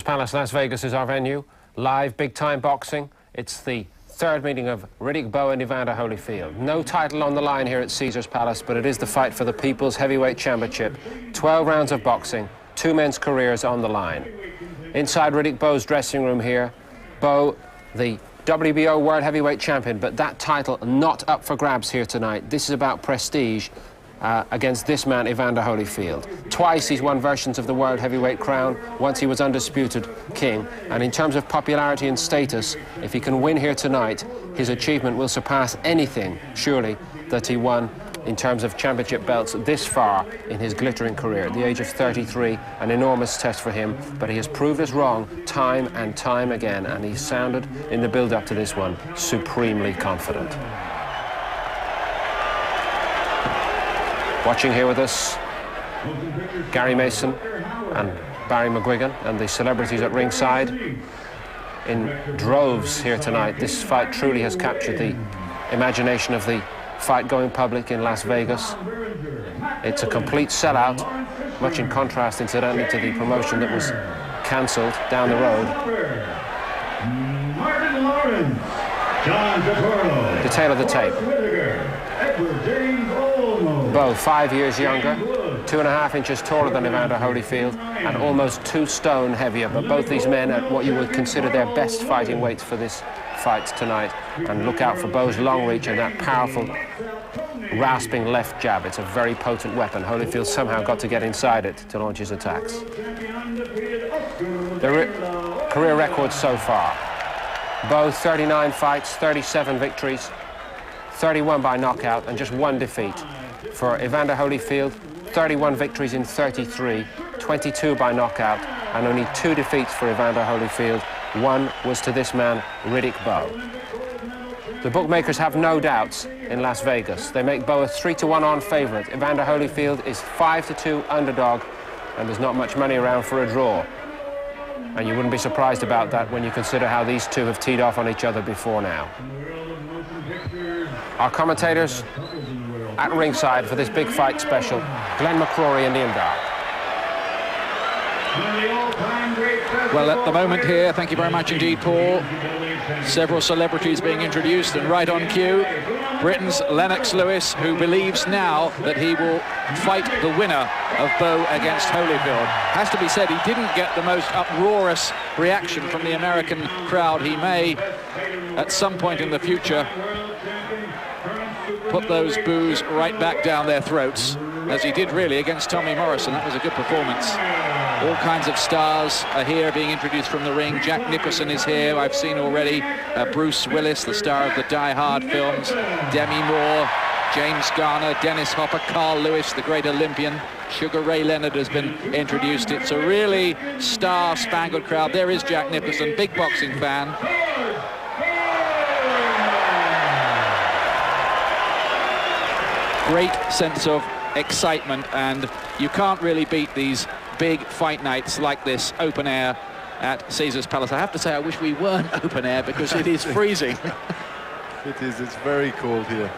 Palace, Las Vegas is our venue. Live, big-time boxing. It's the third meeting of Riddick Bowe and Evander Holyfield. No title on the line here at Caesars Palace, but it is the fight for the People's Heavyweight Championship. 12 rounds of boxing, two men's careers on the line. Inside Riddick Bowe's dressing room here, Bowe, the WBO World Heavyweight Champion, but that title not up for grabs here tonight. This is about prestige against this man, Evander Holyfield. Twice he's won versions of the World Heavyweight crown. Once he was undisputed king. And in terms of popularity and status, if he can win here tonight, his achievement will surpass anything, surely, that he won in terms of championship belts this far in his glittering career. At the age of 33, an enormous test for him, but he has proved us wrong time and time again, and he sounded, in the build-up to this one, supremely confident. Watching here with us, Gary Mason and Barry McGuigan and the celebrities at ringside in droves here tonight. This fight truly has captured the imagination of the fight-going public in Las Vegas. It's a complete sellout, much in contrast, incidentally, to the promotion that was cancelled down the road. The tail of the tape. Bowe, 5 years younger, 2.5 inches taller than Evander Holyfield, and almost 2 stone heavier. But both these men at what you would consider their best fighting weights for this fight tonight. And look out for Bowe's long reach and that powerful, rasping left jab. It's a very potent weapon. Holyfield somehow got to get inside it to launch his attacks. Their career records so far: Bowe, 39 fights, 37 victories, 31 by knockout, and just 1 defeat. For Evander Holyfield, 31 victories in 33, 22 by knockout, and only 2 defeats for Evander Holyfield. 1 was to this man, Riddick Bowe. The bookmakers have no doubts in Las Vegas. They make Bowe a 3-to-1 on favourite. Evander Holyfield is 5-2 underdog, and there's not much money around for a draw. And you wouldn't be surprised about that when you consider how these two have teed off on each other before now. Our commentators at ringside for this big fight special, Glenn McCrory and Ian Dark. Well, at the moment here, thank you very much indeed, Paul. Several celebrities being introduced, and right on cue, Britain's Lennox Lewis, who believes now that he will fight the winner of Bowe against Holyfield. Has to be said, he didn't get the most uproarious reaction from the American crowd. He may, at some point in the future, put those boos right back down their throats, as he did really against Tommy Morrison. That was a good performance. All kinds of stars are here being introduced from the ring. Jack Nicholson is here, I've seen already. Bruce Willis, the star of the Die Hard films. Demi Moore, James Garner, Dennis Hopper, Carl Lewis, the great Olympian. Sugar Ray Leonard has been introduced. It's a really star-spangled crowd. There is Jack Nicholson, big boxing fan. Great sense of excitement, and you can't really beat these big fight nights like this open air at Caesars Palace. I have to say, I wish we weren't open air because it is freezing. It is, it's very cold here.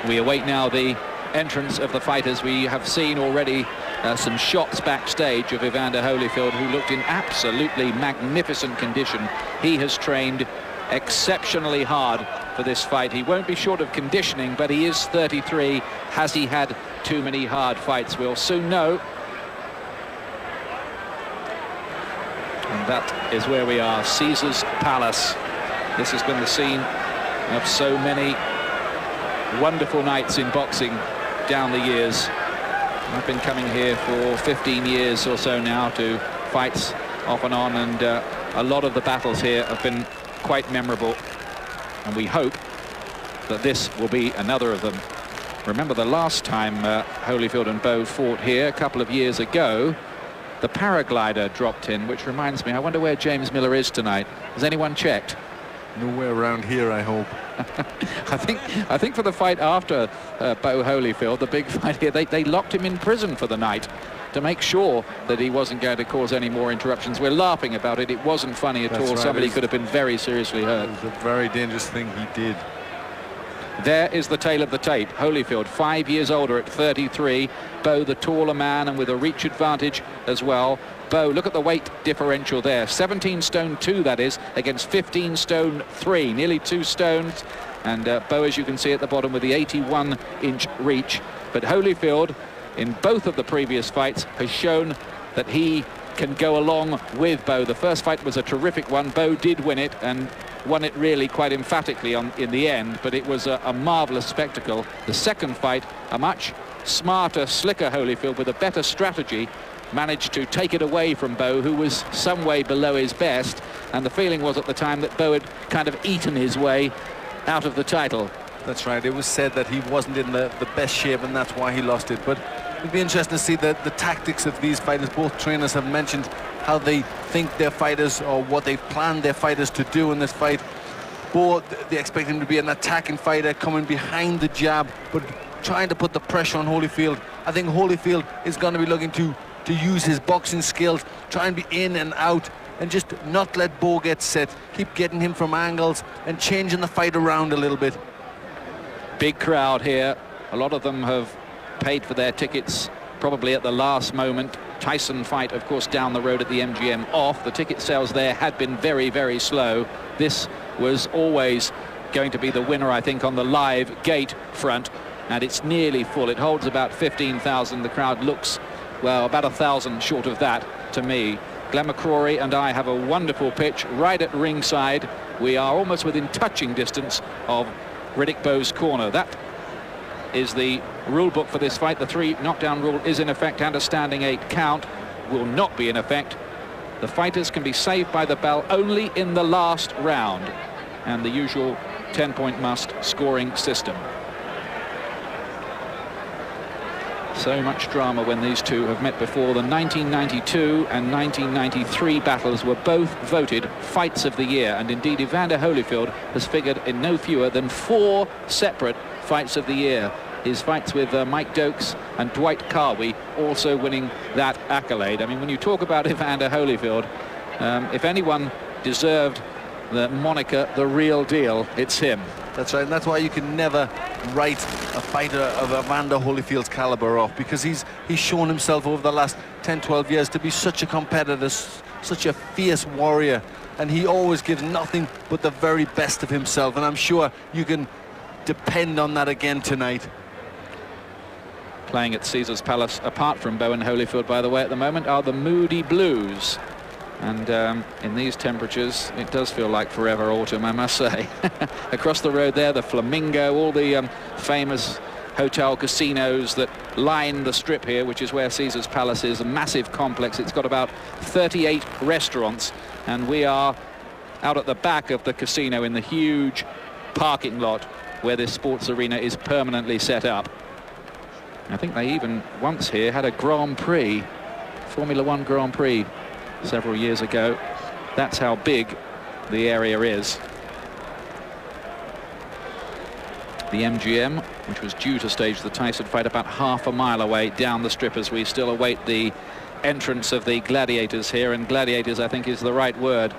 We await now the entrance of the fighters. We have seen already some shots backstage of Evander Holyfield, who looked in absolutely magnificent condition. He has trained exceptionally hard for this fight. He won't be short of conditioning, but he is 33. Has he had too many hard fights? We'll soon know. And that is where we are, Caesars Palace. This has been the scene of so many wonderful nights in boxing down the years. I've been coming here for 15 years or so now to fights off and on, and a lot of the battles here have been quite memorable, and we hope that this will be another of them. Remember the last time Holyfield and Bowe fought here a couple of years ago, the paraglider dropped in, which reminds me, I wonder where James Miller is tonight. Has anyone checked? Nowhere around here, I hope. I think for the fight after Bowe Holyfield, the big fight here, they locked him in prison for the night to make sure that he wasn't going to cause any more interruptions. We're laughing about it. It wasn't funny at all. Right. Somebody could have been very seriously hurt. It was a very dangerous thing he did. There is the tail of the tape. Holyfield, 5 years older at 33. Bowe, the taller man and with a reach advantage as well. Bowe. Look at the weight differential there. 17 stone 2, that is, against 15 stone 3, nearly 2 stones. And Bowe, as you can see at the bottom, with the 81-inch reach. But Holyfield, in both of the previous fights, has shown that he can go along with Bowe. The first fight was a terrific one. Bowe did win it, and won it really quite emphatically in the end, but it was a marvellous spectacle. The second fight, a much smarter, slicker Holyfield with a better strategy, managed to take it away from Bowe, who was some way below his best, and the feeling was at the time that Bowe had kind of eaten his way out of the title. That's right. It was said that he wasn't in the best shape, and that's why he lost it. But it'll be interesting to see the tactics of these fighters. Both trainers have mentioned how they think their fighters, or what they've planned their fighters to do in this fight. Both, they expect him to be an attacking fighter, coming behind the jab, but trying to put the pressure on Holyfield. I think Holyfield is going to be looking to use his boxing skills, try and be in and out, and just not let Bowe get set. Keep getting him from angles and changing the fight around a little bit. Big crowd here. A lot of them have paid for their tickets probably at the last moment. Tyson fight, of course, down the road at the MGM off. The ticket sales there had been very, very slow. This was always going to be the winner, I think, on the live gate front, and it's nearly full. It holds about 15,000. The crowd looks, well, about 1,000 short of that to me. Glenn McCrory and I have a wonderful pitch right at ringside. We are almost within touching distance of Riddick Bowe's corner. That is the rule book for this fight. The 3 knockdown rule is in effect, and a standing 8 count will not be in effect. The fighters can be saved by the bell only in the last round, and the usual 10-point must scoring system. So much drama when these two have met before. The 1992 and 1993 battles were both voted fights of the year, and indeed Evander Holyfield has figured in no fewer than 4 separate fights of the year. His fights with Mike Dokes and Dwight Carwey also winning that accolade. I mean, when you talk about Evander Holyfield, if anyone deserved the moniker the real deal, it's him. That's right, and that's why you can never write a fighter of Evander Holyfield's caliber off, because he's shown himself over the last 10-12 years to be such a competitor, such a fierce warrior, and he always gives nothing but the very best of himself, and I'm sure you can depend on that again tonight. Playing at Caesars Palace, apart from Bowe and Holyfield, by the way, at the moment, are the Moody Blues. And in these temperatures, it does feel like forever autumn, I must say. Across the road there, the Flamingo, all the famous hotel casinos that line the strip here, which is where Caesars Palace is, a massive complex. It's got about 38 restaurants, and we are out at the back of the casino in the huge parking lot where this sports arena is permanently set up. I think they even once here had a Grand Prix, Formula 1 Grand Prix, several years ago. That's how big the area is. The MGM, which was due to stage the Tyson fight, about half a mile away down the strip, as we still await the entrance of the gladiators here. And gladiators, I think, is the right word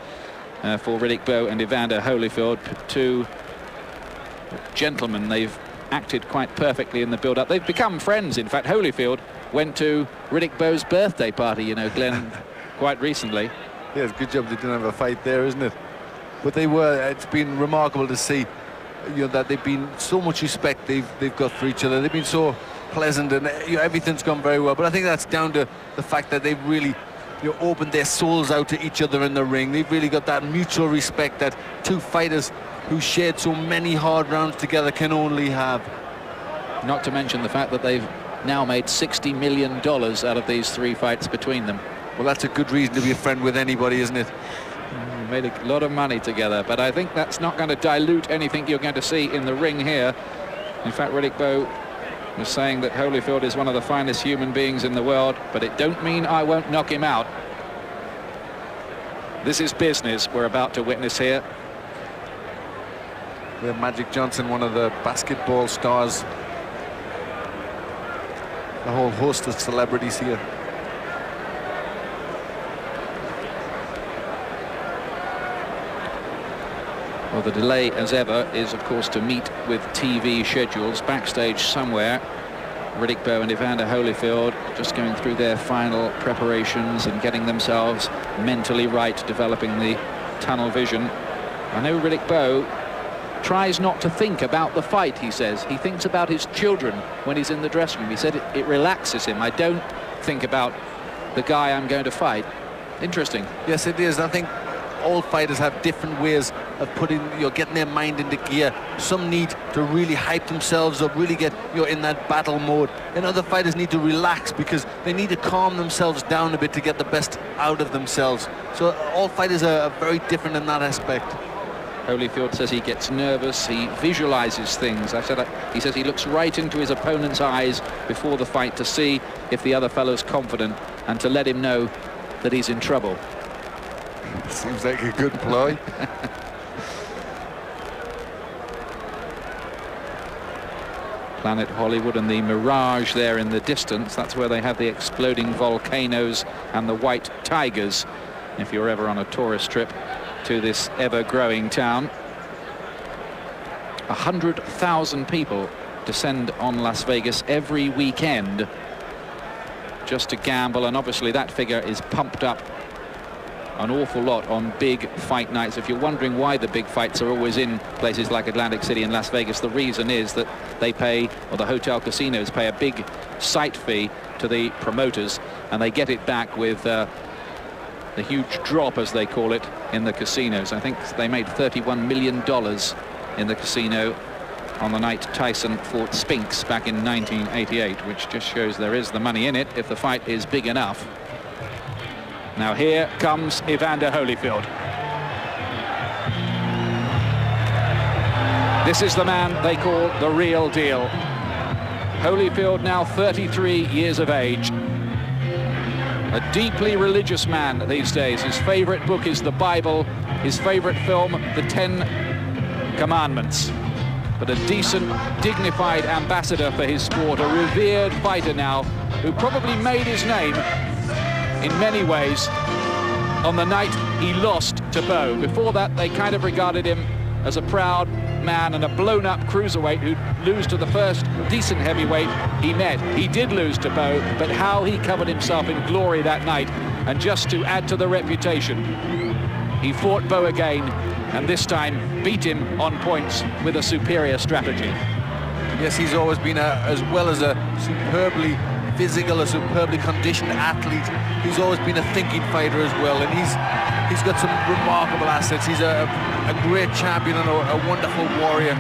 for Riddick Bowe and Evander Holyfield. Two gentlemen. They've acted quite perfectly in the build-up. They've become friends. In fact, Holyfield went to Riddick Bowe's birthday party, you know, Glenn, quite recently. Yeah, it's a good job they didn't have a fight there, isn't it? But they were. It's been remarkable to see, you know, that they've been so much respect they've got for each other. They've been so pleasant, and you know, everything's gone very well. But I think that's down to the fact that they've really, you know, opened their souls out to each other in the ring. They've really got that mutual respect that two fighters who shared so many hard rounds together can only have. Not to mention the fact that they've now made $60 million out of these 3 fights between them. Well, that's a good reason to be a friend with anybody, isn't it? Made a lot of money together, but I think that's not going to dilute anything you're going to see in the ring here. In fact, Riddick Bowe was saying that Holyfield is one of the finest human beings in the world, but it don't mean I won't knock him out. This is business we're about to witness here. We have Magic Johnson, one of the basketball stars. A whole host of celebrities here. Well, the delay, as ever, is, of course, to meet with TV schedules backstage somewhere. Riddick Bowe and Evander Holyfield just going through their final preparations and getting themselves mentally right, developing the tunnel vision. I know Riddick Bowe tries not to think about the fight, he says. He thinks about his children when he's in the dressing room. He said it relaxes him. I don't think about the guy I'm going to fight. Interesting. Yes, it is. I think all fighters have different ways of getting their mind into gear. Some need to really hype themselves up, really get in that battle mode, and other fighters need to relax because they need to calm themselves down a bit to get the best out of themselves. So all fighters are very different in that aspect. Holyfield says he gets nervous, he visualizes things. He says he looks right into his opponent's eyes before the fight to see if the other fellow's confident and to let him know that he's in trouble. Seems like a good ploy. Planet Hollywood and the mirage there in the distance. That's where they have the exploding volcanoes and the white tigers. If you're ever on a tourist trip to this ever-growing town. 100,000 people descend on Las Vegas every weekend just to gamble, and obviously that figure is pumped up an awful lot on big fight nights. If you're wondering why the big fights are always in places like Atlantic City and Las Vegas, the reason is that they pay, or the hotel casinos pay, a big site fee to the promoters, and they get it back with the huge drop, as they call it, in the casinos. I think they made $31 million in the casino on the night Tyson fought Spinks back in 1988, which just shows there is the money in it if the fight is big enough. Now here comes Evander Holyfield. This is the man they call the real deal. Holyfield, now 33 years of age. A deeply religious man these days. His favorite book is the Bible. His favorite film, The 10 Commandments. But a decent, dignified ambassador for his sport, a revered fighter now, who probably made his name in many ways on the night he lost to Bowe. Before that, they kind of regarded him as a proud man and a blown-up cruiserweight who'd lose to the first decent heavyweight he met. He did lose to Bowe, but how he covered himself in glory that night. And just to add to the reputation, he fought Bowe again, and this time beat him on points with a superior strategy. Yes, he's always been, as well as a superbly physical, a superbly conditioned athlete, he's always been a thinking fighter as well, and he's got some remarkable assets. He's a great champion and a wonderful warrior.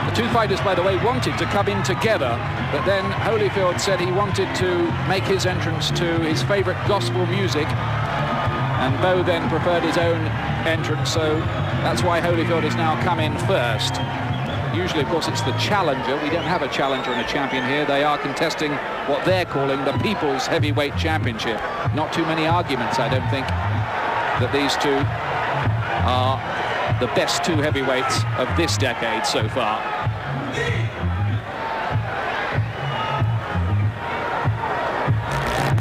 The two fighters, by the way, wanted to come in together, but then Holyfield said he wanted to make his entrance to his favorite gospel music, and Bowe then preferred his own entrance, so that's why Holyfield has now come in first. Usually, of course, it's the challenger. We don't have a challenger and a champion here. They are contesting what they're calling the People's Heavyweight Championship. Not too many arguments, I don't think, that these two are the best two heavyweights of this decade so far.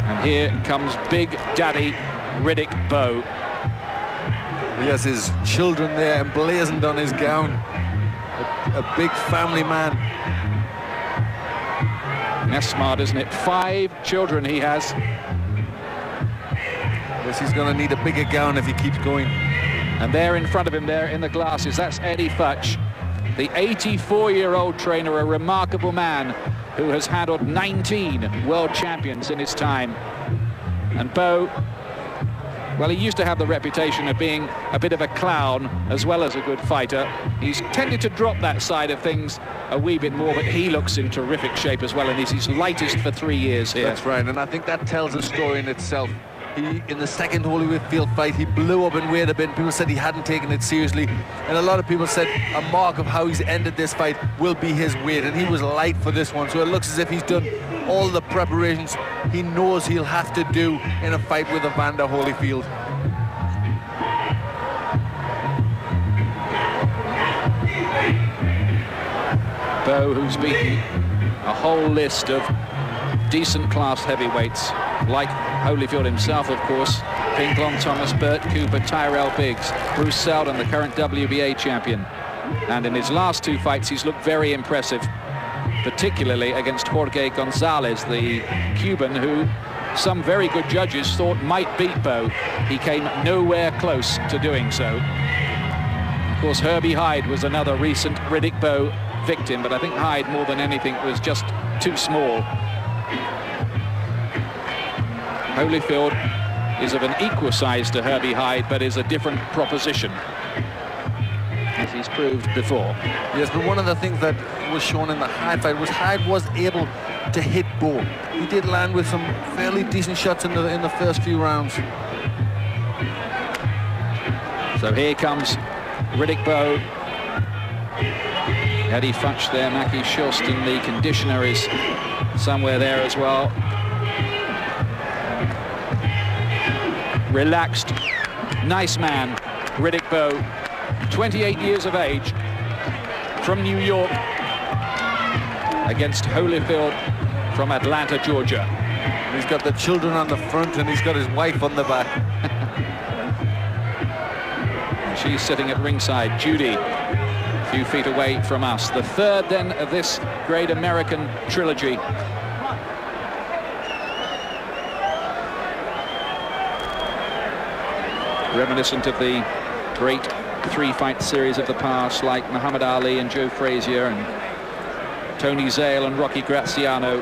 And here comes Big Daddy Riddick Bowe. He has his children there emblazoned on his gown. A big family man. That's smart, isn't it? 5 children he has. Yes, he's going to need a bigger gown if he keeps going. And there in front of him, there in the glasses, that's Eddie Futch, the 84-year-old trainer, a remarkable man who has handled 19 world champions in his time. And Bowe, well, he used to have the reputation of being a bit of a clown as well as a good fighter. He's tended to drop that side of things a wee bit more, but he looks in terrific shape as well, and he's his lightest for 3 years here. That's right, and I think that tells a story in itself. In the second Holyfield fight, he blew up in weight a bit. People said he hadn't taken it seriously, and a lot of people said a mark of how he's ended this fight will be his weight, and he was light for this one, so it looks as if he's done all the preparations he knows he'll have to do in a fight with Evander Holyfield. Bowe, who's beaten a whole list of decent class heavyweights, like Holyfield himself, of course, Pinklon Thomas, Burt Cooper, Tyrell Biggs, Bruce Seldon, the current WBA champion. And in his last 2 fights, he's looked very impressive. particularly against Jorge González, the Cuban, who some very good judges thought might beat Bowe. He came nowhere close to doing so. Of course, Herbie Hide was another recent Riddick Bowe victim, but I think Hide, more than anything, was just too small. Holyfield is of an equal size to Herbie Hide, but is a different proposition, as he's proved before. Yes, but one of the things that was shown in the Hide fight was Hide was able to hit Bowe. He did land with some fairly decent shots in the first few rounds. So here comes Riddick Bowe. Eddie Futch there, Mackie Shilston, the conditioner, is somewhere there as well. Relaxed, nice man, Riddick Bowe, 28 years of age, from New York, against Holyfield from Atlanta, Georgia. He's got the children on the front and he's got his wife on the back. She's sitting at ringside, Judy, a few feet away from us. The third then of this great American trilogy. Reminiscent of the great three-fight series of the past, like Muhammad Ali and Joe Frazier and Tony Zale and Rocky Graziano.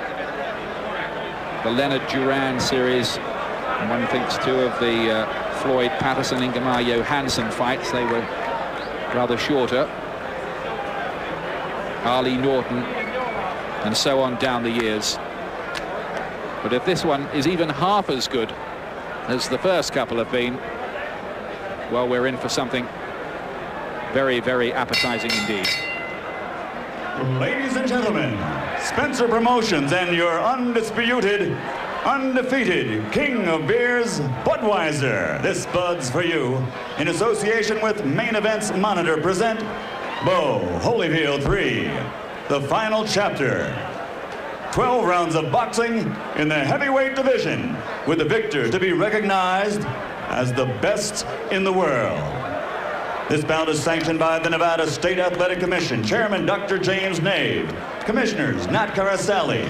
The Leonard Duran series, and one thinks too of the Floyd Patterson and Ingemar Johansson fights. They were rather shorter. Ali Norton, and so on down the years. But if this one is even half as good as the first couple have been, well, we're in for something very, very appetizing indeed. Ladies and gentlemen, Spencer Promotions and your undisputed, undefeated king of beers, Budweiser. This Bud's for you, in association with Main Events Monitor, present Bowe Holyfield III, the final chapter. 12 rounds of boxing in the heavyweight division, with the victor to be recognized as the best in the world. This bout is sanctioned by the Nevada State Athletic Commission, Chairman Dr. James Nave, Commissioners Nat Carasali,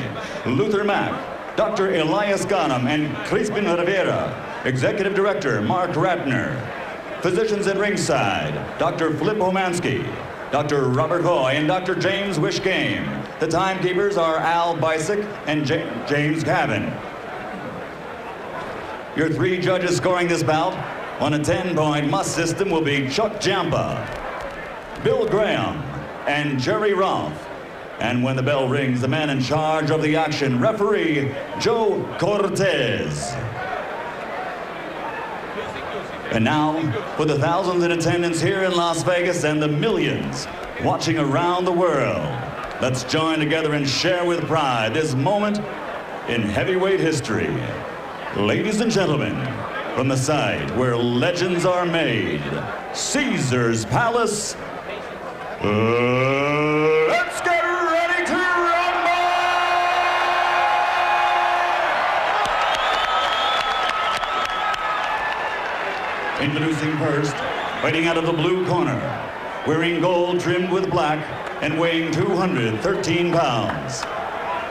Luther Mack, Dr. Elias Ghanem, and Crispin Rivera, Executive Director Mark Ratner. Physicians at ringside, Dr. Flip Homansky, Dr. Robert Hoy, and Dr. James Wishgame. The timekeepers are Al Bisick and James Cavan. Your three judges scoring this bout on a 10-point must system will be Chuck Jampa, Bill Graham, and Jerry Roth. And when the bell rings, the man in charge of the action, referee Joe Cortez. And now, for the thousands in attendance here in Las Vegas and the millions watching around the world, let's join together and share with pride this moment in heavyweight history. Ladies and gentlemen, from the site where legends are made, Caesar's Palace, let's get ready to rumble! Introducing first, fighting out of the blue corner, wearing gold trimmed with black and weighing 213 pounds.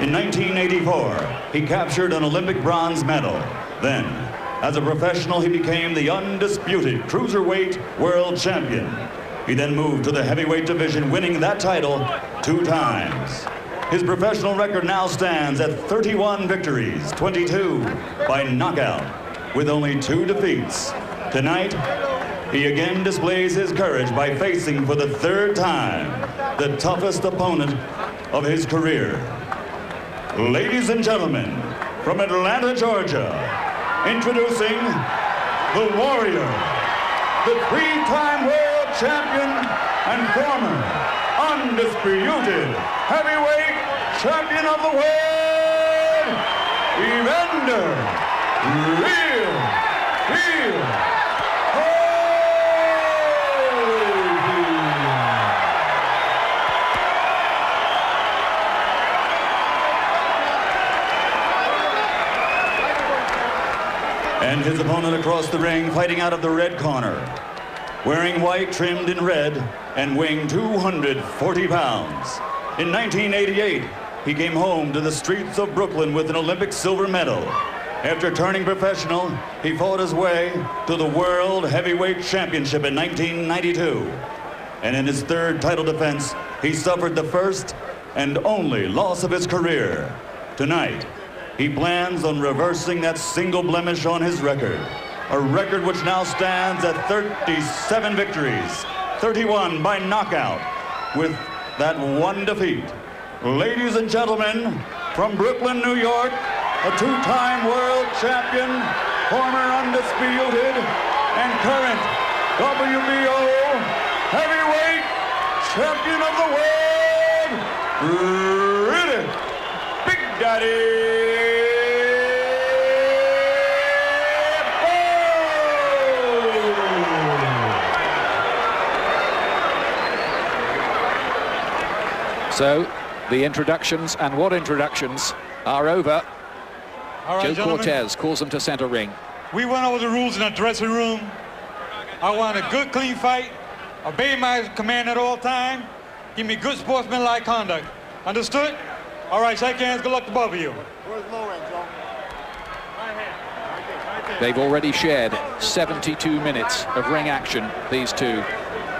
In 1984, he captured an Olympic bronze medal. Then, as a professional, he became the undisputed cruiserweight world champion. He then moved to the heavyweight division, winning that title 2 times. His professional record now stands at 31 victories, 22 by knockout, with only 2 defeats. Tonight, he again displays his courage by facing for the 3rd time the toughest opponent of his career. Ladies and gentlemen, from Atlanta, Georgia, introducing the Warrior, the 3-time world champion and former undisputed heavyweight champion of the world, Evander Holyfield. And his opponent across the ring, fighting out of the red corner, wearing white trimmed in red and weighing 240 pounds. In 1988, he came home to the streets of Brooklyn with an Olympic silver medal. After turning professional, he fought his way to the World Heavyweight Championship in 1992. And in his third title defense, he suffered the first and only loss of his career. Tonight, he plans on reversing that single blemish on his record, a record which now stands at 37 victories, 31 by knockout, with that one defeat. Ladies and gentlemen, from Brooklyn, New York, a two-time world champion, former undisputed, and current WBO Heavyweight Champion of the world, Riddick Big Daddy Bowe. So the introductions, and what introductions, are over. All right, Joe gentlemen, Cortez calls them to center ring. we went over the rules in the dressing room. I want a good, clean fight. Obey my command at all time. Give me good sportsmanlike conduct. Understood? All right, shake hands. Good luck to both of you. Where's low end, Joe? They've already shared 72 minutes of ring action, these two.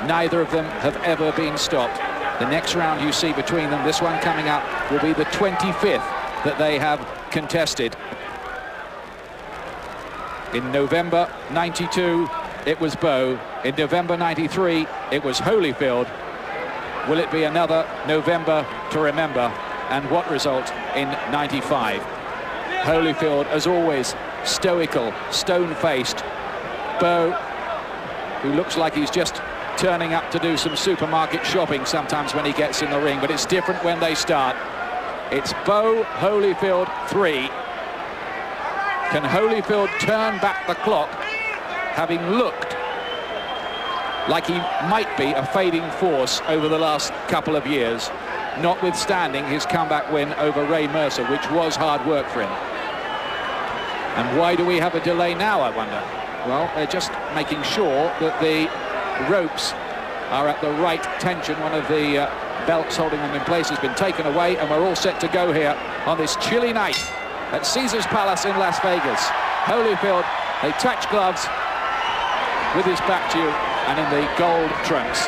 Neither of them have ever been stopped. The next round you see between them, this one coming up, will be the 25th that they have contested. In November 92, it was Bowe. In November 93, it was Holyfield. Will it be another November to remember? And what result in 95? Holyfield, as always, stoical, stone-faced. Bowe, who looks like he's just turning up to do some supermarket shopping sometimes when he gets in the ring, but it's different when they start. It's Bowe Holyfield III. Can Holyfield turn back the clock, having looked like he might be a fading force over the last couple of years, notwithstanding his comeback win over Ray Mercer, which was hard work for him? And why do we have a delay now, I wonder? Well, they're just making sure that the ropes are at the right tension. One of the belts holding them in place has been taken away, and we're all set to go here on this chilly night at Caesars Palace in Las Vegas. Holyfield, they touch gloves with his back to you and in the gold trunks.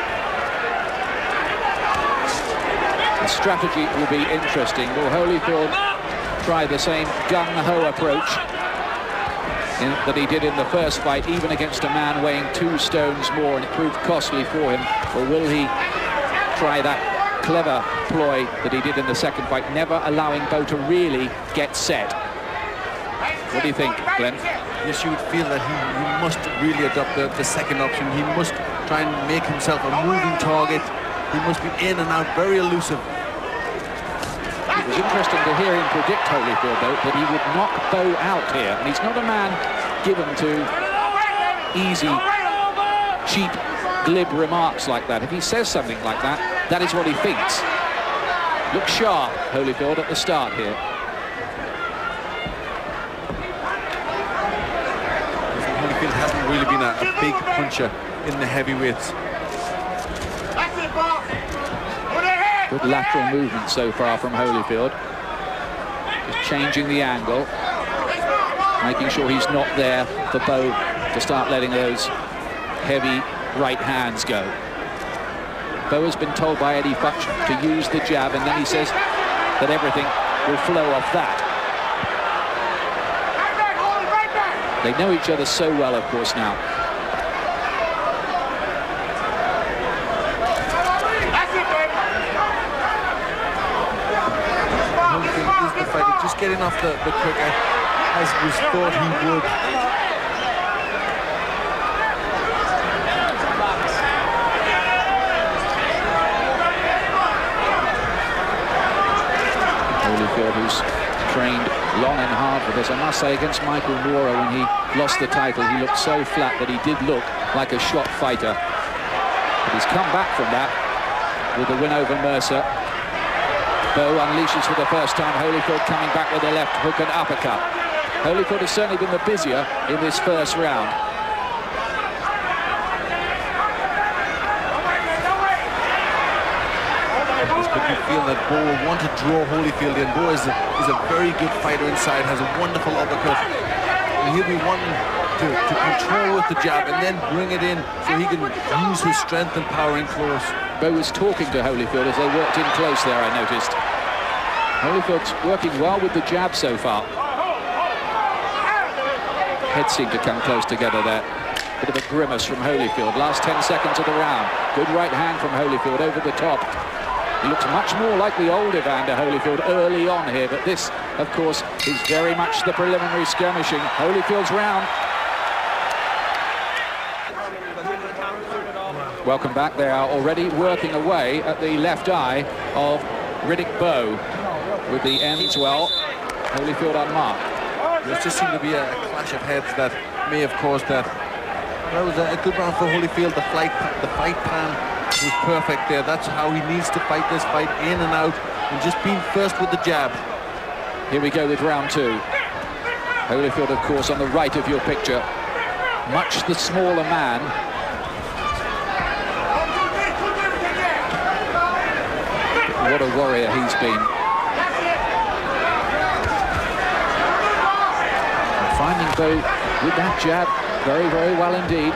The strategy will be interesting. Will Holyfield try the same gung-ho approach that he did in the first fight, even against a man weighing 2 stones more, and it proved costly for him? Or will he try that clever ploy that he did in the second fight, never allowing Bowe to really get set? What do you think, Glenn? Yes, you would feel that he must really adopt the second option. He must try and make himself a moving target. He must be in and out, very elusive. It was interesting to hear him predict Holyfield, though, that he would knock Bowe out here. And he's not a man given to easy, cheap, glib remarks like that. If he says something like that, that is what he thinks. Looks sharp, Holyfield, at the start here. Holyfield hasn't really been a big puncher in the heavyweights. Good lateral movement so far from Holyfield. Just changing the angle, making sure he's not there for Bowe to start letting those heavy right hands go. Bowe has been told by Eddie Futch to use the jab, and then he says that everything will flow off that. They know each other so well, of course, now. Just getting off the quicker, as was thought he would. Holyfield, who's trained long and hard for this. I must say, against Michael Moore, when he lost the title, he looked so flat that he did look like a shot fighter. But he's come back from that with the win over Mercer. Bowe unleashes for the first time. Holyfield coming back with a left hook and uppercut. Holyfield has certainly been the busier in this first round. He's you feel that Bowe will want to draw Holyfield in. Bowe is a very good fighter inside, has a wonderful uppercut. And he'll be wanting to control with the jab and then bring it in so he can use his strength and power in close. Bowe was talking to Holyfield as they walked in close there, I noticed. Holyfield's working well with the jab so far. Heads seem to come close together there. Bit of a grimace from Holyfield. Last 10 seconds of the round. Good right hand from Holyfield over the top. He looks much more like the old Evander Holyfield early on here, but this, of course, is very much the preliminary skirmishing. Holyfield's round. Welcome back. They are already working away at the left eye of Riddick Bowe with the ends well. Holyfield unmarked. There just seemed to be a clash of heads that may have caused that. That was a good round for Holyfield. The fight plan was perfect there. That's how he needs to fight this fight, in and out, and just being first with the jab. Here we go with round two. Holyfield, of course, on the right of your picture. Much the smaller man. What a warrior he's been. And finding Bowe with that jab very, very well indeed.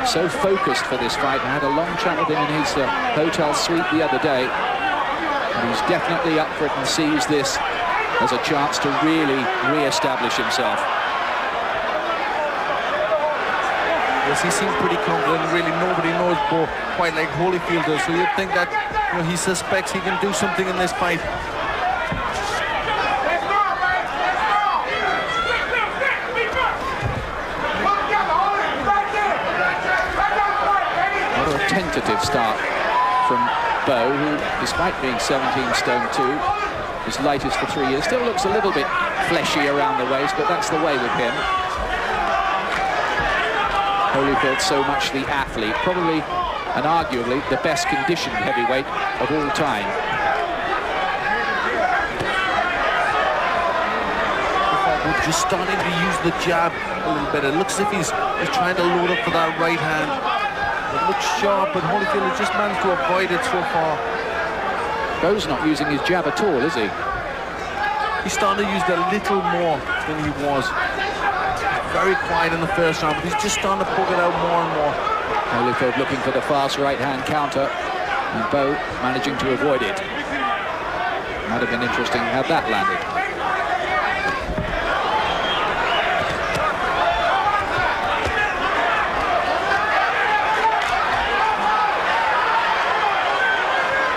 So focused for this fight. I had a long chat with him in his hotel suite the other day. And he's definitely up for it and sees this as a chance to really re-establish himself. Yes, he seems pretty confident. Really, nobody knows Bowe quite like Holyfield does. So you'd think that, you know, he suspects he can do something in this fight. What a tentative start from Bowe, who, despite being 17 stone 2, his lightest for 3 years, still looks a little bit fleshy around the waist, but that's the way with him. Holyfield, so much the athlete, probably and arguably the best conditioned heavyweight of all time. We're just starting to use the jab a little bit. It looks as if he's trying to load up for that right hand. It looks sharp, but Holyfield has just managed to avoid it so far. Bowe's not using his jab at all, is he? He's starting to use it a little more than he was. Very quiet in the first round, but he's just starting to poke it out more and more. Holyfield looking for the fast right-hand counter, and Bowe managing to avoid it. Might have been interesting how that landed.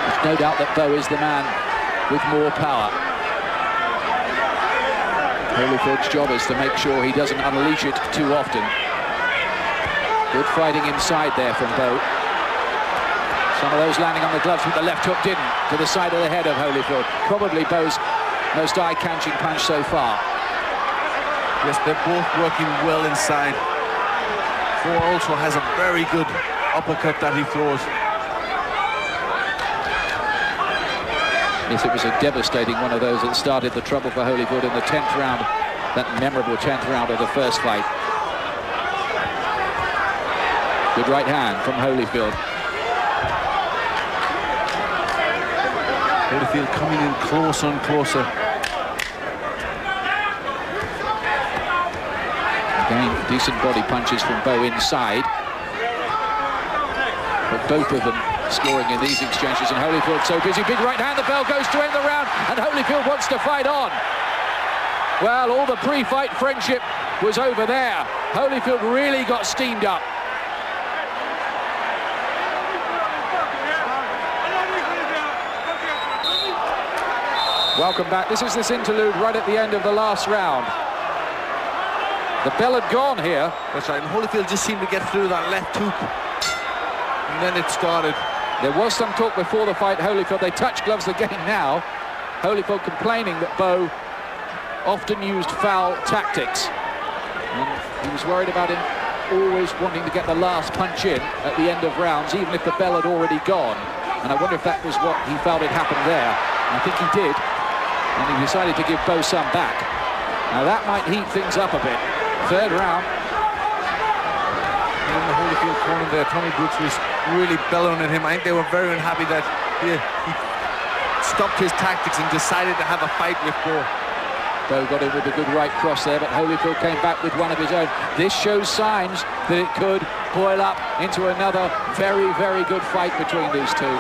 There's no doubt that Bowe is the man with more power. Holyfield's job is to make sure he doesn't unleash it too often. Good fighting inside there from Bowe. Some of those landing on the gloves, but the left hook didn't. To the side of the head of Holyfield. Probably Bowe's most eye-catching punch so far. Yes, they're both working well inside. Bowe also has a very good uppercut that he throws. Yes, it was a devastating one of those that started the trouble for Holyfield in the 10th round, that memorable 10th round of the first fight. Good right hand from Holyfield. Holyfield coming in closer and closer. Again, decent body punches from Bowe inside. But both of them scoring in these exchanges, and Holyfield so busy. Big right hand, the bell goes to end the round, and Holyfield wants to fight on. Well, all the pre-fight friendship was over there. Holyfield really got steamed up. Welcome back. This is this interlude right at the end of the last round. The bell had gone here. That's right, and Holyfield just seemed to get through that left hook. And then it started. There was some talk before the fight, Holyfield, they touch gloves again now. Holyfield complaining that Bowe often used foul tactics. And he was worried about him always wanting to get the last punch in at the end of rounds, even if the bell had already gone. And I wonder if that was what he felt had happened there. And I think he did. And he decided to give Bowe some back. Now that might heat things up a bit. Third round. In the Holyfield corner there, Tommy Brooks was really bellowing at him. I think they were very unhappy that he stopped his tactics and decided to have a fight with Bowe. Bowe got in with a good right cross there, but Holyfield came back with one of his own. This shows signs that it could boil up into another very, very good fight between these two.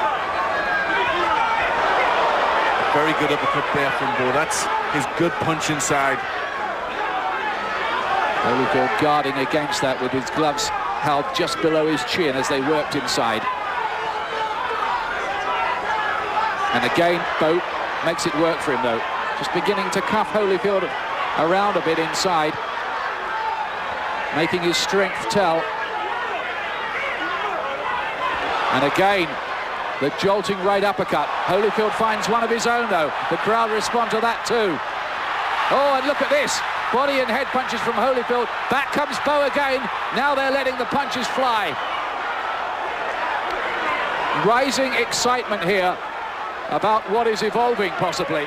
Very good uppercut there from Bowe. That's his good punch inside. Holyfield guarding against that with his gloves held just below his chin as they worked inside. And again, Bowe makes it work for him though. Just beginning to cuff Holyfield around a bit inside, making his strength tell. And again, the jolting right uppercut. Holyfield finds one of his own though. The crowd respond to that too. Oh, and look at this. Body and head punches from Holyfield. Back comes Bowe again. Now they're letting the punches fly. Rising excitement here about what is evolving possibly.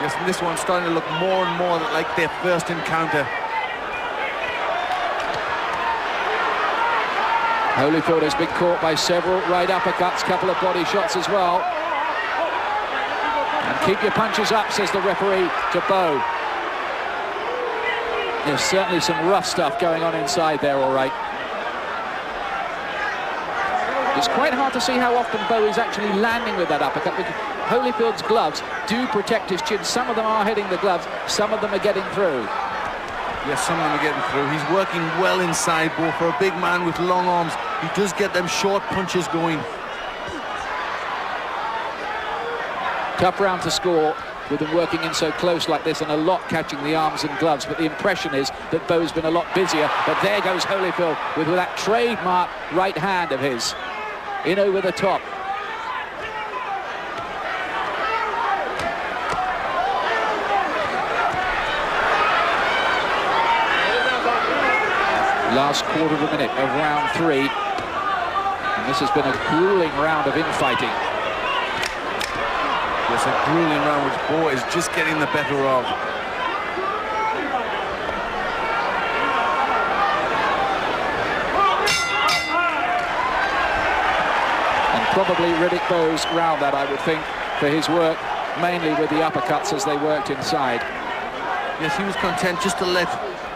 Yes, and this one's starting to look more and more like their first encounter. Holyfield has been caught by several right uppercuts, couple of body shots as well. And keep your punches up, says the referee to Bowe. There's certainly some rough stuff going on inside there, all right. It's quite hard to see how often Bowe is actually landing with that uppercut, because Holyfield's gloves do protect his chin. Some of them are hitting the gloves, some of them are getting through. Yes, some of them are getting through. He's working well inside Bowe. For a big man with long arms, he does get them short punches going. Tough round to score with them working in so close like this and a lot catching the arms and gloves, but the impression is that Bowe's been a lot busier. But there goes Holyfield with that trademark right hand of his. In over the top. Last quarter of a minute of round 3. And this has been a grueling round of infighting. Yes, a grueling round which Bowe is just getting the better of. Probably Riddick Bowe's round that, I would think, for his work, mainly with the uppercuts as they worked inside. Yes, he was content just to let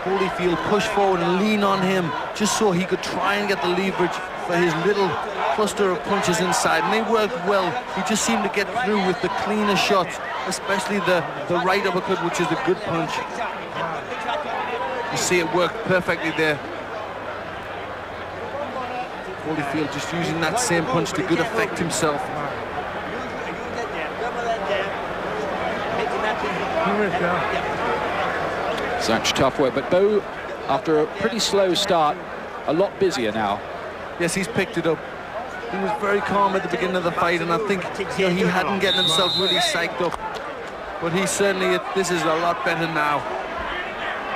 Holyfield push forward and lean on him, just so he could try and get the leverage for his little cluster of punches inside. And they worked well. He just seemed to get through with the cleaner shots, especially the right uppercut, which is a good punch. You see it worked perfectly there. Holyfield just using that same punch to good effect himself. Such tough work, but Bowe, after a pretty slow start, a lot busier now. Yes, he's picked it up. He was very calm at the beginning of the fight, and I think he hadn't gotten himself really psyched up. But he certainly, this is a lot better now.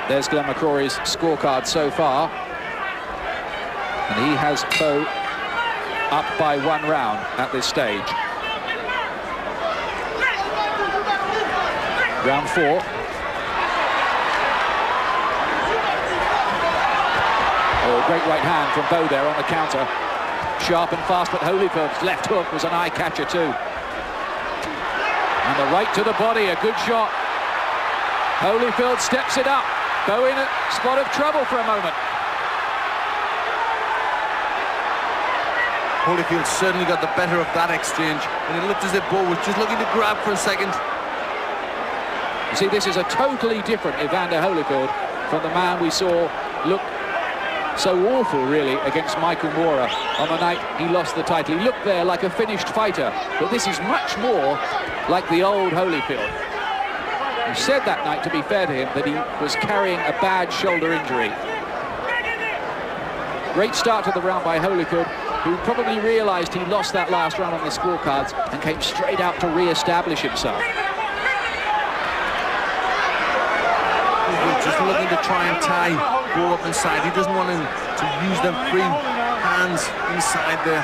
There's Glenn McCrory's scorecard so far. And he has Bowe up by 1 round at this stage. Round 4. Oh, great right hand from Bowe there on the counter. Sharp and fast, but Holyfield's left hook was an eye catcher too. And the right to the body, a good shot. Holyfield steps it up. Bowe in a spot of trouble for a moment. Holyfield certainly got the better of that exchange, and it looked as if Bowe was just looking to grab for a second. You see, this is a totally different Evander Holyfield from the man we saw look so awful, really, against Michael Moorer on the night he lost the title. He looked there like a finished fighter, but this is much more like the old Holyfield. He said that night, to be fair to him, that he was carrying a bad shoulder injury. Great start to the round by Holyfield, who probably realized he lost that last round on the scorecards and came straight out to re-establish himself. He's just looking to try and tie Bowe up inside. He doesn't want him to use them free hands inside there.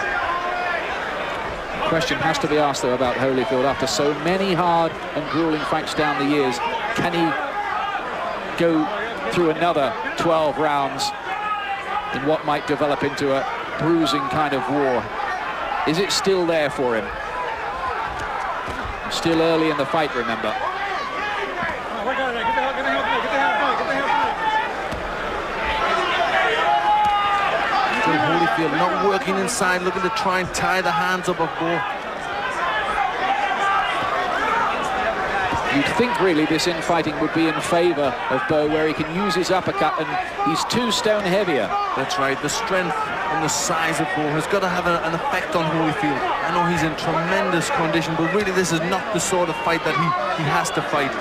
The question has to be asked, though, about Holyfield after so many hard and grueling fights down the years. Can he go through another 12 rounds in what might develop into a bruising kind of war? Is it still there for him? Still early in the fight, remember. Holyfield not working inside, looking to try and tie the hands up of Bowe. You'd think really this infighting would be in favour of Bowe, where he can use his uppercut, and he's 2 stone heavier. That's right, the strength and the size of Bowe has got to have an effect on Holyfield. I know he's in tremendous condition, but really this is not the sort of fight that he has to fight.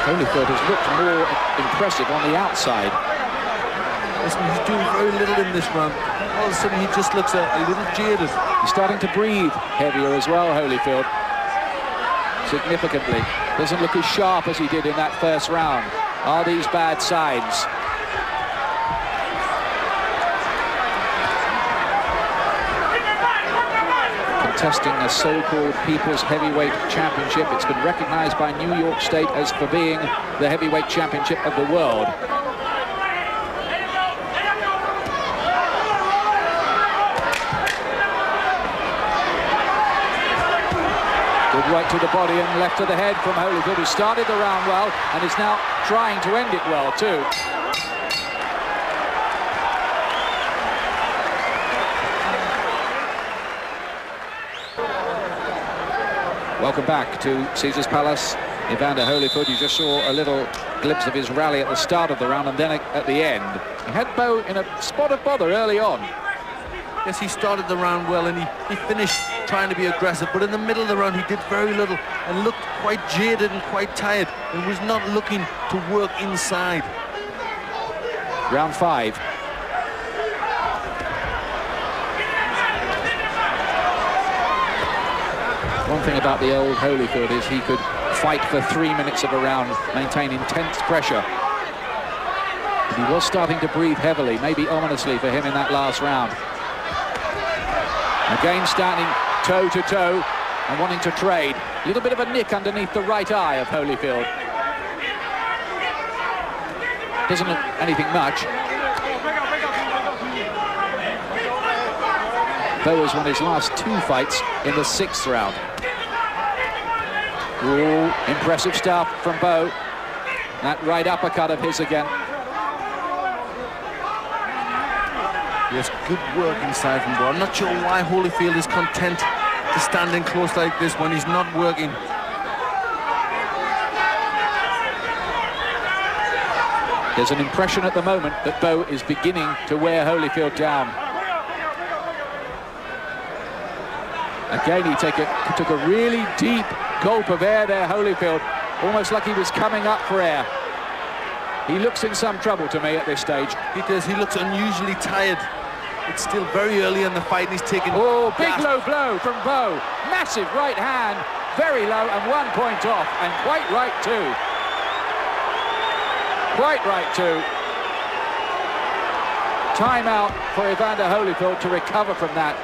Holyfield has looked more impressive on the outside. Listen, he's doing very little in this round. All of a sudden he just looks a little jaded. He's starting to breathe heavier as well, Holyfield. Significantly. Doesn't look as sharp as he did in that first round. Are these bad signs? Contesting a so-called People's Heavyweight Championship. It's been recognized by New York State as for being the heavyweight championship of the world. Good right to the body and left to the head from Holyfield, who started the round well and is now trying to end it well too. Welcome back to Caesars Palace. Evander Holyfield, you just saw a little glimpse of his rally at the start of the round and then at the end. He had Bowe in a spot of bother early on. Yes, he started the round well and he finished trying to be aggressive, but in the middle of the round he did very little and looked quite jaded and quite tired and was not looking to work inside. Round 5. One thing about the old Holyfield is he could fight for 3 minutes of a round, maintain intense pressure. But he was starting to breathe heavily, maybe ominously for him in that last round. Again standing toe-to-toe and wanting to trade. A little bit of a nick underneath the right eye of Holyfield. Doesn't look anything much. Bowe has won his last 2 fights in the 6th round. Ooh, impressive stuff from Bowe. That right uppercut of his again. Yes, good work inside from Bowe. I'm not sure why Holyfield is content to stand in close like this when he's not working. There's an impression at the moment that Bowe is beginning to wear Holyfield down. Again, he took a really deep gulp of air there, Holyfield, almost like he was coming up for air. He looks in some trouble to me at this stage. He does. He looks unusually tired. It's still very early in the fight and he's taking... Oh, big low blow from Bowe. Massive right hand, very low and 1 point off, and quite right too. Quite right too. Timeout for Evander Holyfield to recover from that.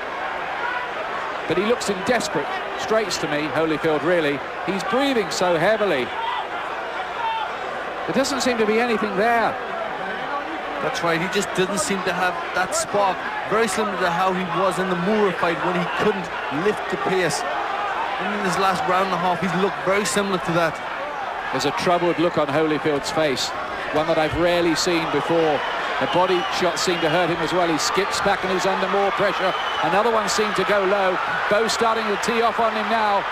But he looks in desperate straits to me, Holyfield, really. He's breathing so heavily. There doesn't seem to be anything there. That's right, he just didn't seem to have that spark. Very similar to how he was in the Moore fight when he couldn't lift the pace. And in his last round and a half, he's looked very similar to that. There's a troubled look on Holyfield's face, one that I've rarely seen before. The body shot seemed to hurt him as well. He skips back and he's under more pressure. Another one seemed to go low. Bowe starting to tee off on him now.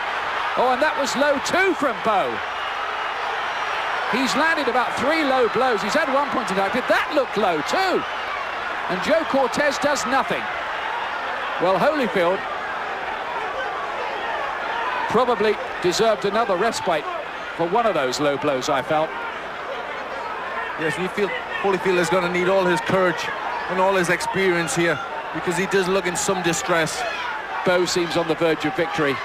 Oh, and that was low too from Bowe. He's landed about 3 low blows. He's had 1 point attack. Did that look low too? And Joe Cortez does nothing. Well, Holyfield probably deserved another respite for one of those low blows, I felt. Yes, you feel Holyfield is going to need all his courage and all his experience here because he does look in some distress. Bowe seems on the verge of victory.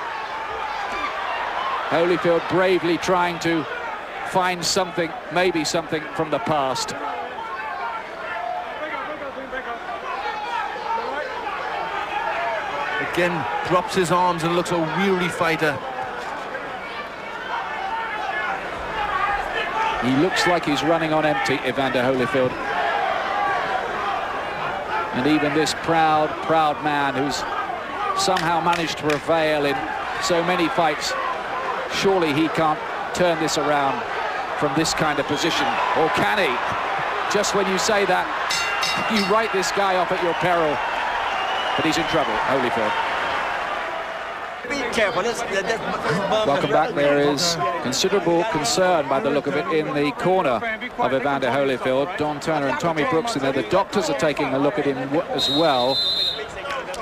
Holyfield bravely trying to find something, maybe something from the past. Again, drops his arms and looks a weary fighter. He looks like he's running on empty, Evander Holyfield. And even this proud man who's somehow managed to prevail in so many fights, surely he can't turn this around from this kind of position. Or can he? Just when you say that, you write this guy off at your peril. But he's in trouble, Holyfield. Be careful. Welcome back. There is considerable concern by the look of it in the corner of Evander Holyfield. Don Turner and Tommy Brooks in there. The doctors are taking a look at him as well.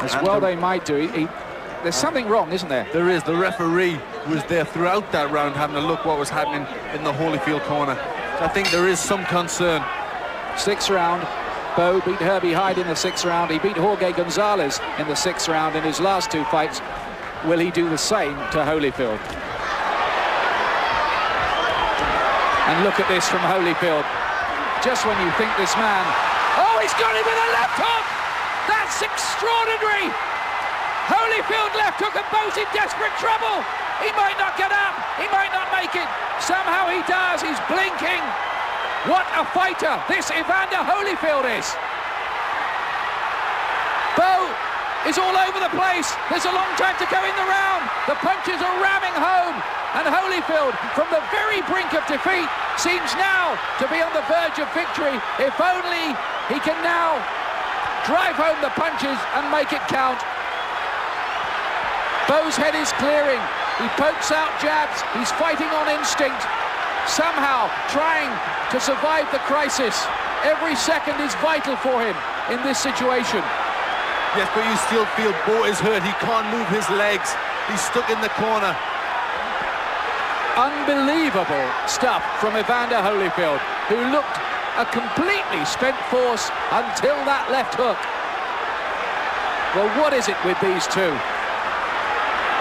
As well they might do. There's something wrong, isn't there? There is. The referee was there throughout that round having a look what was happening in the Holyfield corner. So I think there is some concern. 6th round. Bowe beat Herbie Hide in the 6th round. He beat Jorge González in the 6th round in his last 2 fights. Will he do the same to Holyfield? And look at this from Holyfield. Just when you think this man... Oh, he's got him with a left hook! That's extraordinary! Holyfield left hook and Bowe's in desperate trouble. He might not get up. He might not make it. Somehow he does. He's blinking. What a fighter this Evander Holyfield is. Bowe is all over the place. There's a long time to go in the round. The punches are ramming home. And Holyfield, from the very brink of defeat, seems now to be on the verge of victory. If only he can now drive home the punches and make it count. Bowe's head is clearing. He pokes out jabs. He's fighting on instinct. Somehow trying to survive the crisis. Every second is vital for him in this situation. Yes, but you still feel Bowe is hurt. He can't move his legs. He's stuck in the corner. Unbelievable stuff from Evander Holyfield, who looked a completely spent force until that left hook. Well, what is it with these two?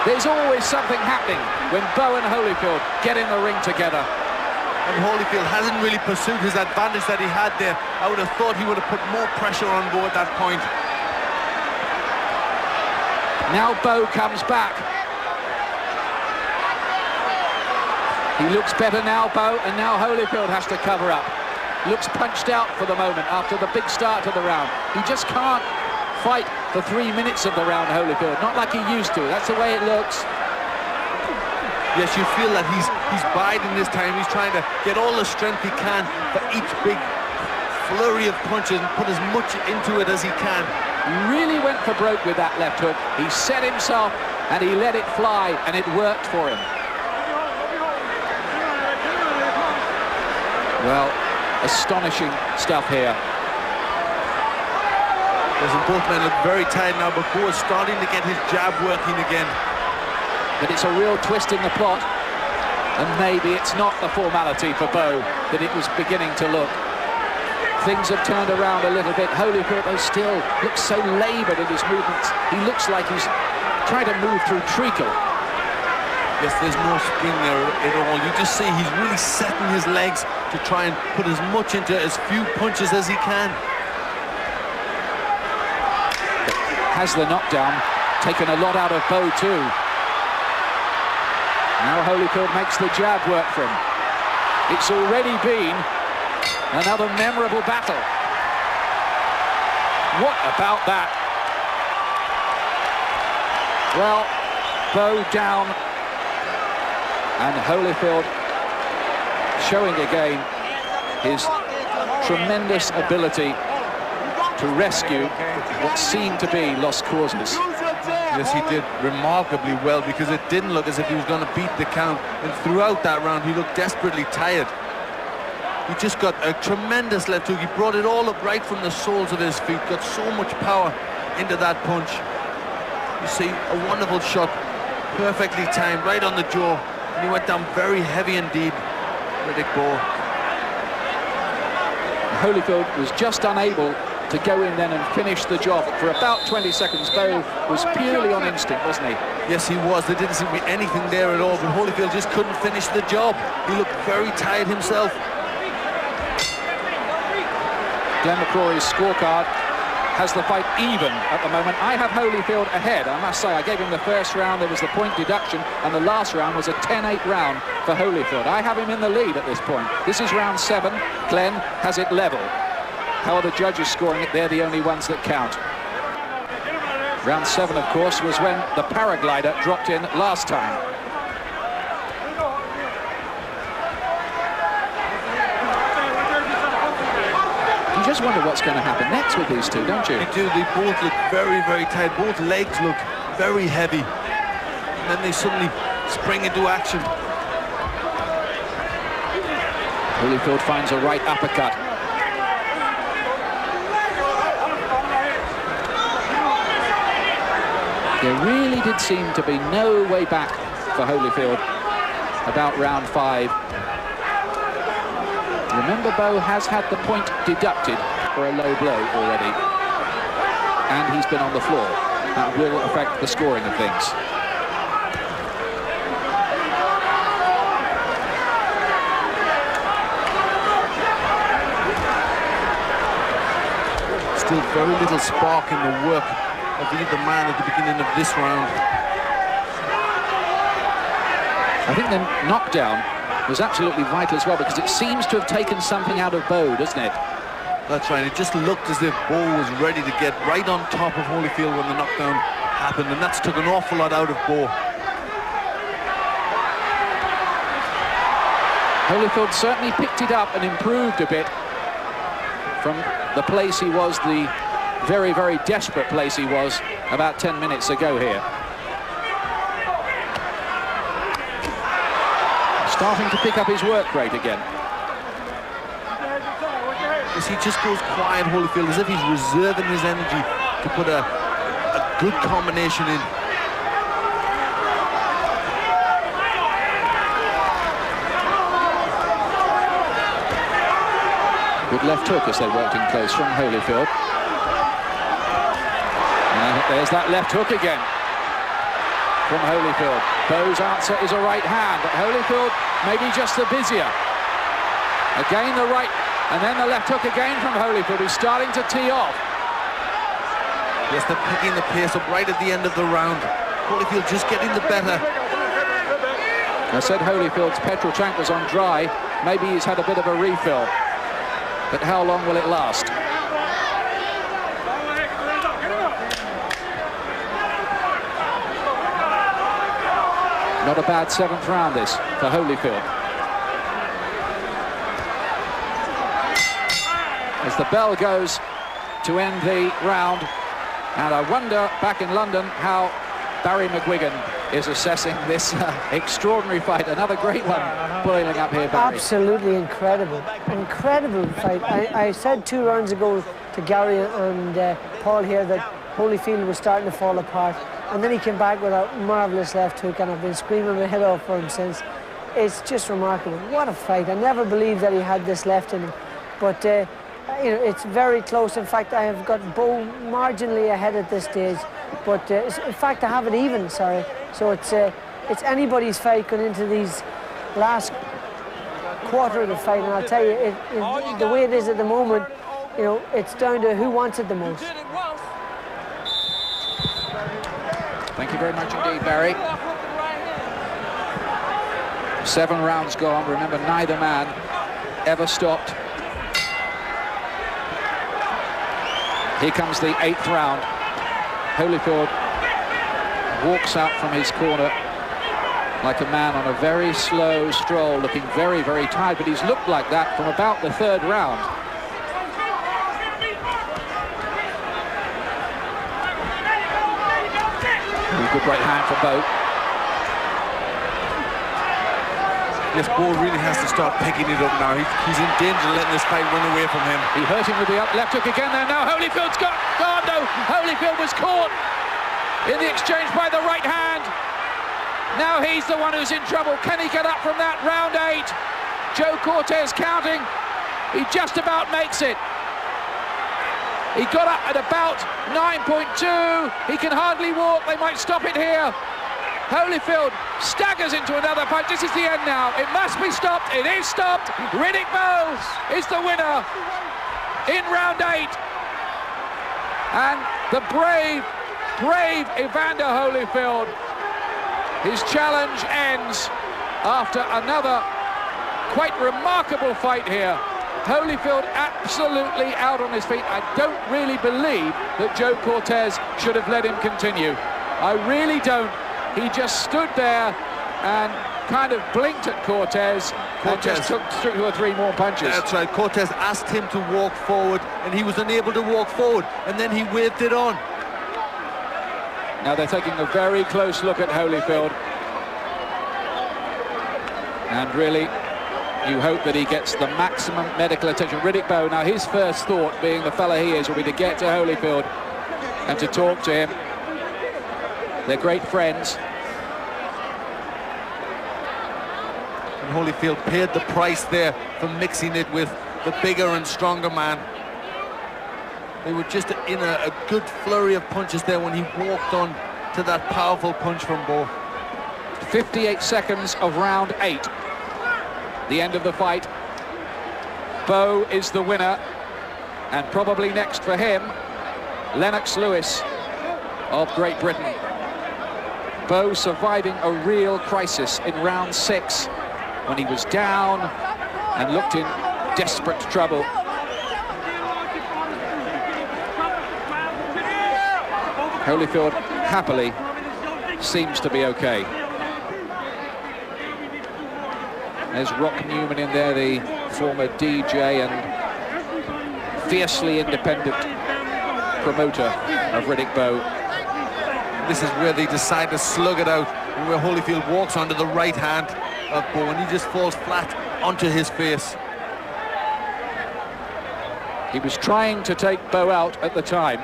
There's always something happening when Bowe and Holyfield get in the ring together. And Holyfield hasn't really pursued his advantage that he had there. I would have thought he would have put more pressure on Bowe at that point. Now Bowe comes back. He looks better now, Bowe, and now Holyfield has to cover up. Looks punched out for the moment after the big start to the round. He just can't fight for 3 minutes of the round, Holyfield. Not like he used to. That's the way it looks. Yes, you feel that he's biding this time. He's trying to get all the strength he can for each big flurry of punches and put as much into it as he can. He really went for broke with that left hook. He set himself and he let it fly, and it worked for him. Well, astonishing stuff here. Listen, both men look very tired now, but Bowe is starting to get his jab working again. But it's a real twist in the plot, and maybe it's not the formality for Bowe that it was beginning to look. Things have turned around a little bit. Holyfield, though, still looks so laboured in his movements. He looks like he's trying to move through treacle. Yes, there's no spring there at all. You just see he's really setting his legs to try and put as much into as few punches as he can. Has the knockdown taken a lot out of Bowe too? Now Holyfield makes the jab work for him. It's already been another memorable battle. What about that? Well, Bowe down, and Holyfield showing again his tremendous ability to rescue what seemed to be lost causes. Yes, he did remarkably well, because it didn't look as if he was going to beat the count. And throughout that round, he looked desperately tired. He just got a tremendous left hook. He brought it all up right from the soles of his feet, got so much power into that punch. You see, a wonderful shot, perfectly timed, right on the jaw. And he went down very heavy indeed, Riddick Bowe. Holyfield was just unable to go in then and finish the job. For about 20 seconds, Bowe was purely on instinct, wasn't he? Yes, he was. There didn't seem to be anything there at all, but Holyfield just couldn't finish the job. He looked very tired himself. Glenn McCrory's scorecard has the fight even at the moment. I have Holyfield ahead. I must say, I gave him the first round, there was the point deduction, and the last round was a 10-8 round for Holyfield. I have him in the lead at this point. This is round 7. Glenn has it level. How are the judges scoring it? They're the only ones that count. Round 7, of course, was when the paraglider dropped in last time. You just wonder what's going to happen next with these two, don't you? They do. They both look very, very tight. Both legs look very heavy. And then they suddenly spring into action. Holyfield finds a right uppercut. There really did seem to be no way back for Holyfield about round 5. Remember, Bowe has had the point deducted for a low blow already, and he's been on the floor. That will affect the scoring of things. Still very little spark in the work of either man at the beginning of this round. I think the knockdown was absolutely vital as well, because it seems to have taken something out of Bowe, doesn't it? That's right. It just looked as if Bowe was ready to get right on top of Holyfield when the knockdown happened, and that's took an awful lot out of Bowe. Holyfield certainly picked it up and improved a bit from the place he was, the very, very desperate place he was about 10 minutes ago here. Starting to pick up his work rate again. As he just goes quiet, Holyfield, as if he's reserving his energy to put a good combination in. Good left hook as they worked in close from Holyfield. And there's that left hook again from Holyfield. Bowe's answer is a right hand, but Holyfield maybe just the busier. Again the right, and then the left hook again from Holyfield, who's starting to tee off. Yes, they're picking the pace up right at the end of the round. Holyfield just getting the better. I said Holyfield's petrol tank was on dry. Maybe he's had a bit of a refill. But how long will it last? Not a bad 7th round this for Holyfield. As the bell goes to end the round, and I wonder back in London how Barry McGuigan is assessing this extraordinary fight. Another great one boiling up here, Barry. Absolutely incredible. Incredible fight. I said 2 rounds ago to Gary and Paul here that Holyfield was starting to fall apart. And then he came back with a marvellous left hook, and I've been screaming my head off for him since. It's just remarkable. What a fight. I never believed that he had this left in him. But, you know, it's very close. In fact, I have got Bowe marginally ahead at this stage. But, in fact, I have it even, sorry. So it's anybody's fight going into these last quarter of the fight. And I'll tell you, the way it is at the moment, you know, it's down to who wants it the most. Thank you very much indeed, Barry. 7 rounds gone. Remember, neither man ever stopped. Here comes the 8th round. Holyfield walks out from his corner like a man on a very slow stroll, looking very, very tired, but he's looked like that from about the 3rd round. Good right hand for Bowe. Yes, Bowe really has to start picking it up now. He's in danger of letting this fight run away from him. He hurt him with the left hook again there. Now Holyfield's got... Oh, no! Holyfield was caught in the exchange by the right hand. Now he's the one who's in trouble. Can he get up from that? Round 8. Joe Cortez counting. He just about makes it. He got up at about 9.2. He can hardly walk. They might stop it here. Holyfield staggers into another punch. This is the end now. It must be stopped. It is stopped. Riddick Bowe is the winner in round 8. And the brave, brave Evander Holyfield. His challenge ends after another quite remarkable fight here Holyfield absolutely out on his feet. I don't really believe that Joe Cortez should have let him continue. I really don't. He just stood there and kind of blinked at Cortez and just took 2 or 3 more punches. That's right. Cortez asked him to walk forward, and he was unable to walk forward, and then he waved it on. Now they're taking a very close look at Holyfield. And really, you hope that he gets the maximum medical attention. Riddick Bowe, now his first thought, being the fella he is, will be to get to Holyfield and to talk to him. They're great friends. And Holyfield paid the price there for mixing it with the bigger and stronger man. They were just in a good flurry of punches there when he walked on to that powerful punch from Bowe. 58 seconds of round 8. The end of the fight. Bowe is the winner, and probably next for him, Lennox Lewis of Great Britain. Bowe surviving a real crisis in round 6 when he was down and looked in desperate trouble. Holyfield happily seems to be okay. There's Rock Newman in there, the former DJ and fiercely independent promoter of Riddick Bowe. This is where they decide to slug it out, and where Holyfield walks onto the right hand of Bowe, and he just falls flat onto his face. He was trying to take Bowe out at the time.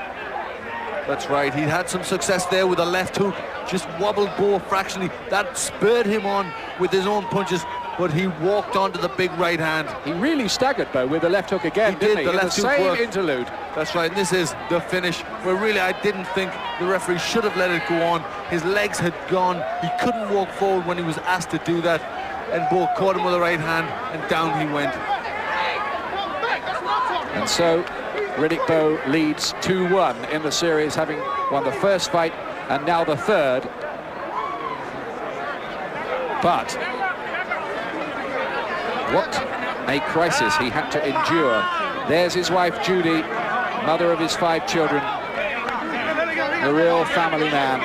That's right, he had some success there with a left hook, just wobbled Bowe fractionally. That spurred him on with his own punches, but he walked onto the big right hand. He really staggered Bowe with the left hook again, didn't he? The left hook same worked. interlude. That's right, and this is the finish, where really I didn't think the referee should have let it go on. His legs had gone, he couldn't walk forward when he was asked to do that, and Bowe caught him with the right hand, and down he went. And so Riddick Bowe leads 2-1 in the series, having won the first fight and now the third. But what a crisis he had to endure. There's his wife Judy, mother of his 5 children, the real family man.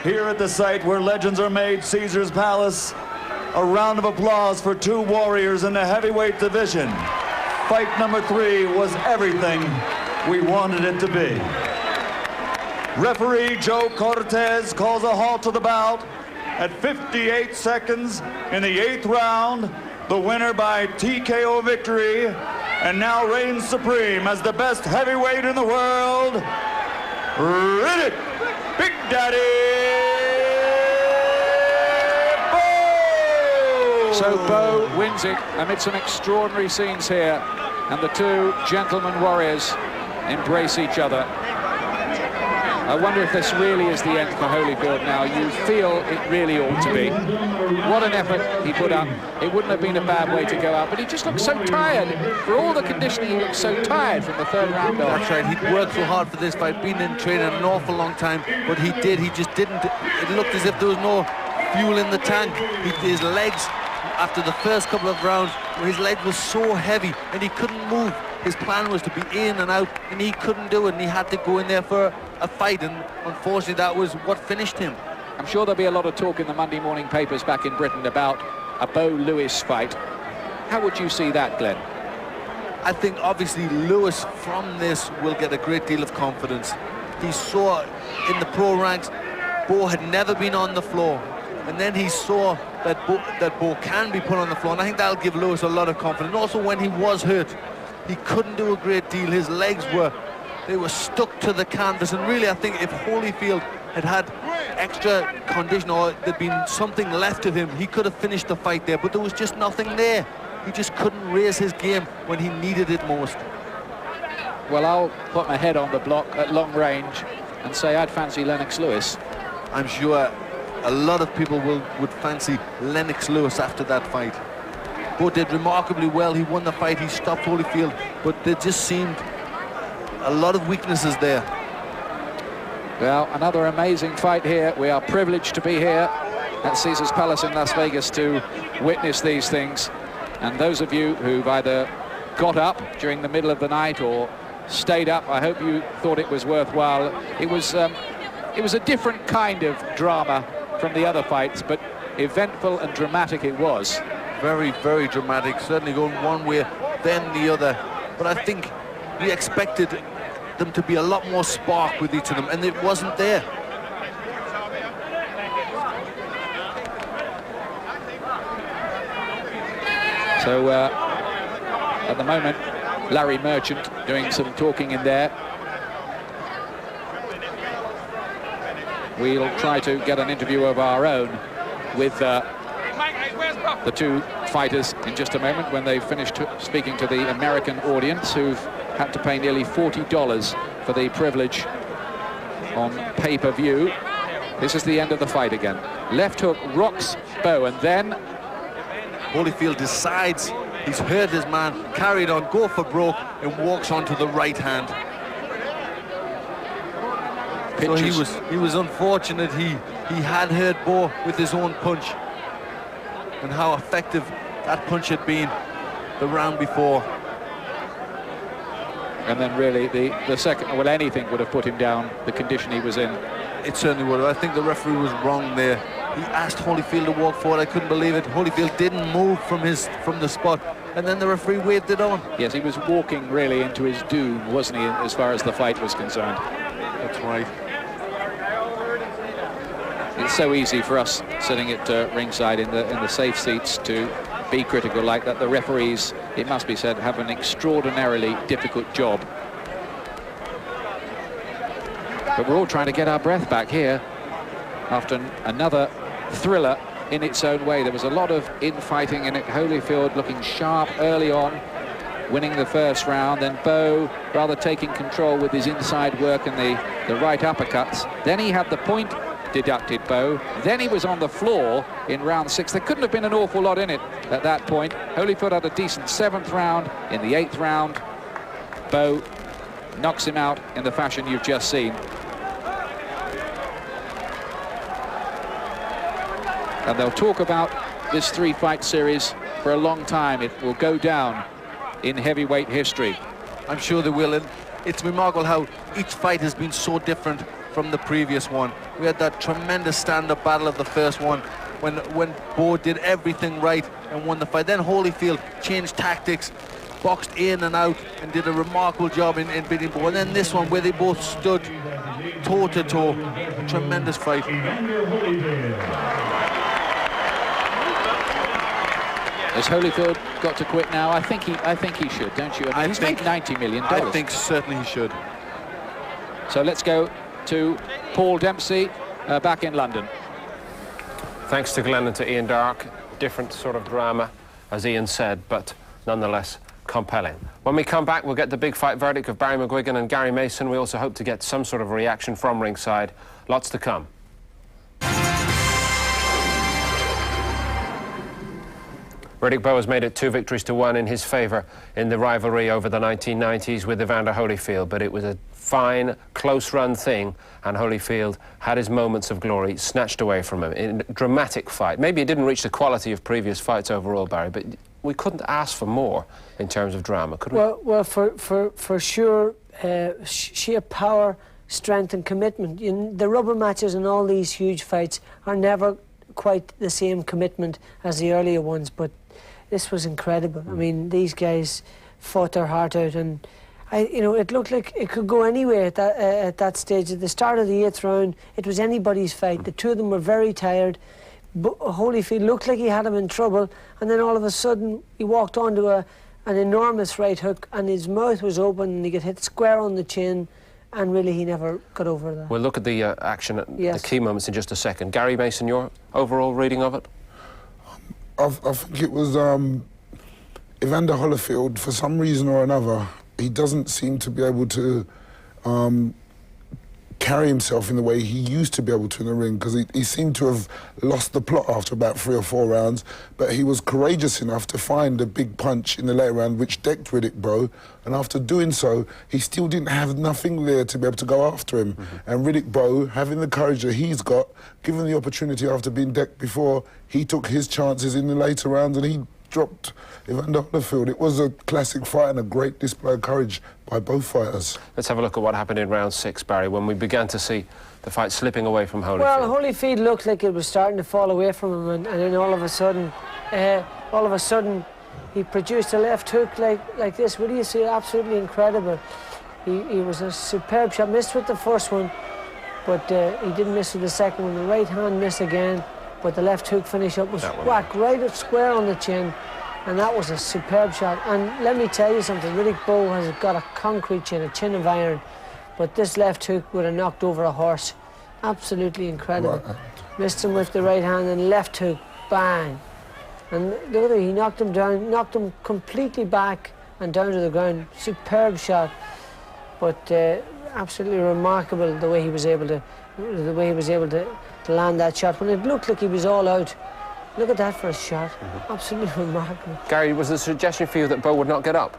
Here at the site where legends are made, Caesar's Palace, a round of applause for 2 warriors in the heavyweight division. Fight number 3 was everything we wanted it to be. Referee Joe Cortez calls a halt to the bout at 58 seconds in the 8th round. The winner by TKO victory, and now reigns supreme as the best heavyweight in the world, Riddick Big Daddy Bowe! So Bowe wins it amid some extraordinary scenes here, and the 2 gentleman warriors embrace each other. I wonder if this really is the end for Holyfield now. You feel it really ought to be. What an effort he put up. It wouldn't have been a bad way to go out, but he just looked so tired. For all the conditioning, he looked so tired from the 3rd round on. That's right, he'd worked so hard for this fight, been in training an awful long time, but he just didn't. It looked as if there was no fuel in the tank. His legs, after the first couple of rounds, his legs were so heavy and he couldn't move. His plan was to be in and out, and he couldn't do it, and he had to go in there for a fight, and unfortunately that was what finished him. I'm sure there'll be a lot of talk in the Monday morning papers back in Britain about a Bowe-Lewis fight. How would you see that, Glenn? I think obviously Lewis from this will get a great deal of confidence. He saw in the pro ranks Bowe had never been on the floor, and then he saw that Bowe can be put on the floor, and I think that'll give Lewis a lot of confidence. Also, when he was hurt, he couldn't do a great deal. His legs were stuck to the canvas, and really I think if Holyfield had extra condition, or there'd been something left of him, he could have finished the fight there, but there was just nothing there. He just couldn't raise his game when he needed it most. Well, I'll put my head on the block at long range and say I'd fancy Lennox Lewis. I'm sure a lot of people would fancy Lennox Lewis after that fight. Bowe did remarkably well. He won the fight, he stopped Holyfield, but there just seemed a lot of weaknesses there. Well, another amazing fight here. We are privileged to be here at Caesars Palace in Las Vegas to witness these things. And those of you who've either got up during the middle of the night or stayed up, I hope you thought it was worthwhile. It was a different kind of drama from the other fights, but eventful and dramatic it was. Very, very dramatic, certainly going one way, then the other. But I think we expected them to be a lot more spark with each of them, and it wasn't there. So at the moment, Larry Merchant doing some talking in there. We'll try to get an interview of our own with the two fighters in just a moment when they've finished speaking to the American audience, who've had to pay nearly $40 for the privilege on pay-per-view. This is the end of the fight again. Left hook rocks Bowe, and then Holyfield decides he's hurt his man, carried on, go for broke, and walks onto the right hand. So he was unfortunate. He had hurt Bowe with his own punch, and how effective that punch had been the round before. And then really the second, well, anything would have put him down, the condition he was in. It certainly would have. I think the referee was wrong there. He asked Holyfield to walk forward. I couldn't believe it. Holyfield didn't move from the spot, and then the referee waved it on. Yes, he was walking really into his doom, wasn't he, as far as the fight was concerned? That's right. It's so easy for us sitting at ringside in the safe seats to be critical like that. The referees, it must be said, have an extraordinarily difficult job. But we're all trying to get our breath back here after another thriller in its own way. There was a lot of infighting in it. Holyfield looking sharp early on, winning the first round. Then Bowe rather taking control with his inside work and the right uppercuts. Then he had the point deducted, Bowe. Then he was on the floor in round 6. There couldn't have been an awful lot in it at that point. Holyfield had a decent 7th round. In the 8th round, Bowe knocks him out in the fashion you've just seen. And they'll talk about this 3-fight series for a long time. It will go down in heavyweight history. I'm sure they will. And it's remarkable how each fight has been so different from the previous one. We had that tremendous stand-up battle of the first one when Bowe did everything right and won the fight. Then Holyfield changed tactics, boxed in and out, and did a remarkable job in beating Bowe. And then this one where they both stood toe-to-toe. A tremendous fight. Has Holyfield got to quit now? I think he should, don't you? I mean, he's made $90 million. I think certainly he should. So let's go to Paul Dempsey back in London. Thanks to Glenn and to Ian Dark. Different sort of drama, as Ian said, but nonetheless compelling. When we come back, we'll get the big fight verdict of Barry McGuigan and Gary Mason. We also hope to get some sort of reaction from ringside. Lots to come. Riddick Bowe has made it 2 victories to 1 in his favour in the rivalry over the 1990s with Evander Holyfield, but it was a fine, close-run thing, and Holyfield had his moments of glory snatched away from him in a dramatic fight. Maybe it didn't reach the quality of previous fights overall, Barry, but we couldn't ask for more in terms of drama, could we? Well, for sure, sheer power, strength and commitment. The rubber matches in all these huge fights are never quite the same commitment as the earlier ones, but this was incredible. I mean, these guys fought their heart out, and it looked like it could go anywhere at that stage. At the start of the 8th round, it was anybody's fight. The two of them were very tired. Holyfield looked like he had him in trouble, and then all of a sudden he walked onto an enormous right hook, and his mouth was open, and he got hit square on the chin, and really he never got over that. We'll look at the action at the key moments in just a second. Gary Mason, your overall reading of it? I think it was Evander Holyfield, for some reason or another, he doesn't seem to be able to carry himself in the way he used to be able to in the ring, because he seemed to have lost the plot after about 3 or 4 rounds, but he was courageous enough to find a big punch in the later round which decked Riddick Bowe, and after doing so, he still didn't have nothing there to be able to go after him. And Riddick Bowe, having the courage that he's got, given the opportunity after being decked before, he took his chances in the later rounds and he dropped Evander Holyfield. It was a classic fight and a great display of courage by both fighters. Let's have a look at what happened in round 6, Barry, when we began to see the fight slipping away from Holyfield. Well, Holyfield looked like it was starting to fall away from him, and then all of a sudden, he produced a left hook like this. What do you see? Absolutely incredible. He was a superb shot. Missed with the first one, but he didn't miss with the second one. The right hand miss again, but the left hook finish up was whacked right at square on the chin, and that was a superb shot. And let me tell you something, Riddick Bowe has got a concrete chin, a chin of iron, but this left hook would have knocked over a horse. Absolutely incredible. Right. Missed him with the right hand and left hook, bang. And the other, he knocked him down, knocked him completely back and down to the ground. Superb shot, but absolutely remarkable the way he was able to land that shot when it looked like he was all out. Look at that for a shot. Absolutely remarkable. Gary, was the suggestion for you that Bowe would not get up?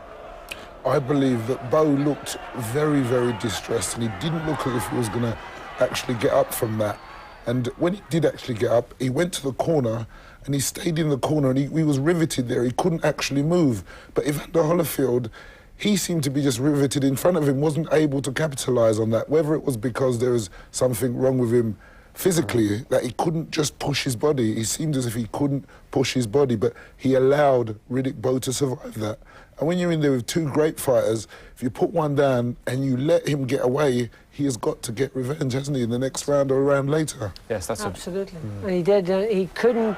I believe that Bowe looked very, very distressed, and he didn't look as if he was going to actually get up from that. And when he did actually get up, he went to the corner and he stayed in the corner, and he was riveted there. He couldn't actually move. But Evander Holyfield, he seemed to be just riveted in front of him, wasn't able to capitalise on that, whether it was because there was something wrong with him physically, that he couldn't just push his body. He seemed as if he couldn't push his body, but he allowed Riddick Bowe to survive that. And when you're in there with 2 great fighters, if you put one down and you let him get away, he has got to get revenge, hasn't he, in the next round or a round later? Yes, that's absolutely. And he did. He couldn't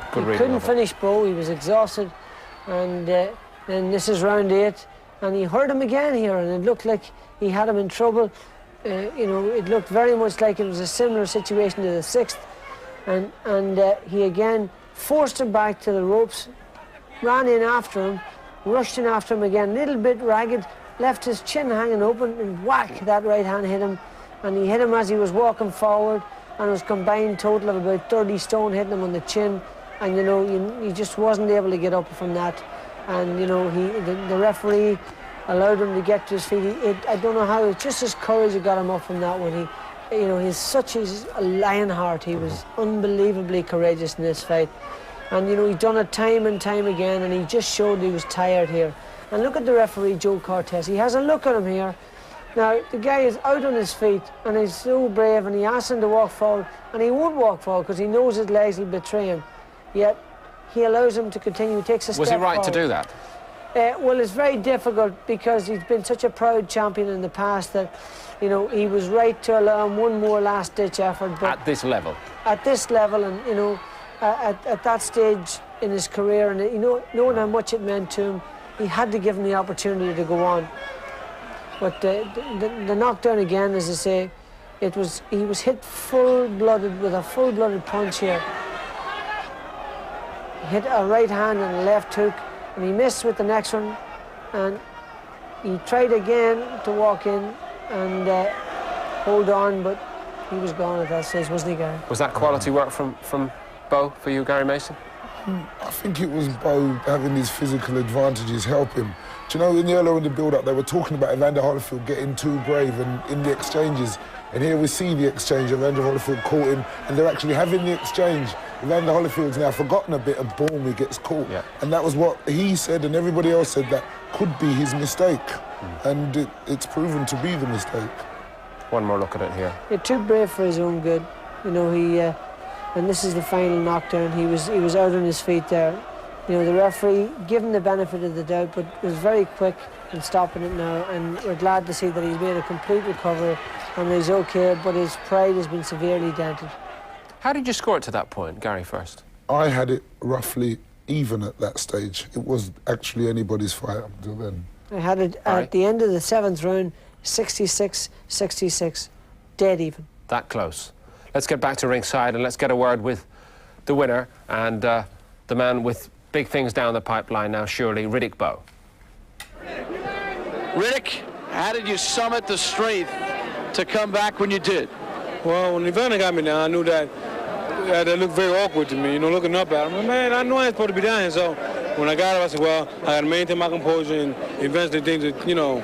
finish Bowe. He was exhausted, and then this is round 8, and he hurt him again here, and it looked like he had him in trouble. You know, it looked very much like it was a similar situation to the 6th, and he again forced him back to the ropes, ran in after him, rushed in after him again, a little bit ragged, left his chin hanging open, and whack, that right hand hit him, and he hit him as he was walking forward, and it was combined total of about 30 stone hitting him on the chin, and you know, he just wasn't able to get up from that, and you know, the referee allowed him to get to his feet. I don't know how, it's just his courage that got him up from that one. You know, he's a lion heart. He was unbelievably courageous in this fight. And, you know, he'd done it time and time again, and he just showed he was tired here. And look at the referee, Joe Cortez. He has a look at him here. Now, the guy is out on his feet, and he's so brave, and he asks him to walk forward, and he won't walk forward because he knows his legs will betray him. Yet, he allows him to continue. He takes a step forward. Was he right to do that? Well, it's very difficult because he's been such a proud champion in the past that, you know, he was right to allow him one more last-ditch effort. But at this level? At this level, and, you know, at that stage in his career, and, you know, knowing how much it meant to him, he had to give him the opportunity to go on. But the knockdown again, as I say, he was hit full-blooded with a full-blooded punch here. He hit a right hand and a left hook, and he missed with the next one, and he tried again to walk in and hold on, but he was gone at that stage, wasn't he, Gary? Was that quality work from Bowe for you, Gary Mason? I think it was Bowe having his physical advantages help him. Do you know, in the earlier in the build-up, they were talking about Evander Holyfield getting too brave and in the exchanges. And here we see the exchange. Evander Holyfield caught him, and they're actually having the exchange. Evander Holyfield's now forgotten a bit, and boom, he gets caught. Yeah. And that was what he said, and everybody else said that could be his mistake. And it's proven to be the mistake. One more look at it here. Too brave for his own good. You know, and this is the final knockdown. He was out on his feet there. You know, the referee gave him the benefit of the doubt, but was very quick in stopping it now, and we're glad to see that he's made a complete recovery and he's okay, but his pride has been severely dented. How did you score it to that point, Gary, first? I had it roughly even at that stage. It was actually anybody's fight up until then. I had it at the end of the 7th round, 66-66, dead even. That close. Let's get back to ringside and let's get a word with the winner and the man with big things down the pipeline now, surely, Riddick Bowe. Riddick, how did you summit the strength to come back when you did? Well, when Evander got me down, I knew that that looked very awkward to me, you know, looking up at him. Man, I knew I ain't supposed to be down here, so when I got up, I said, well, I got to maintain my composure, and eventually things would, you know,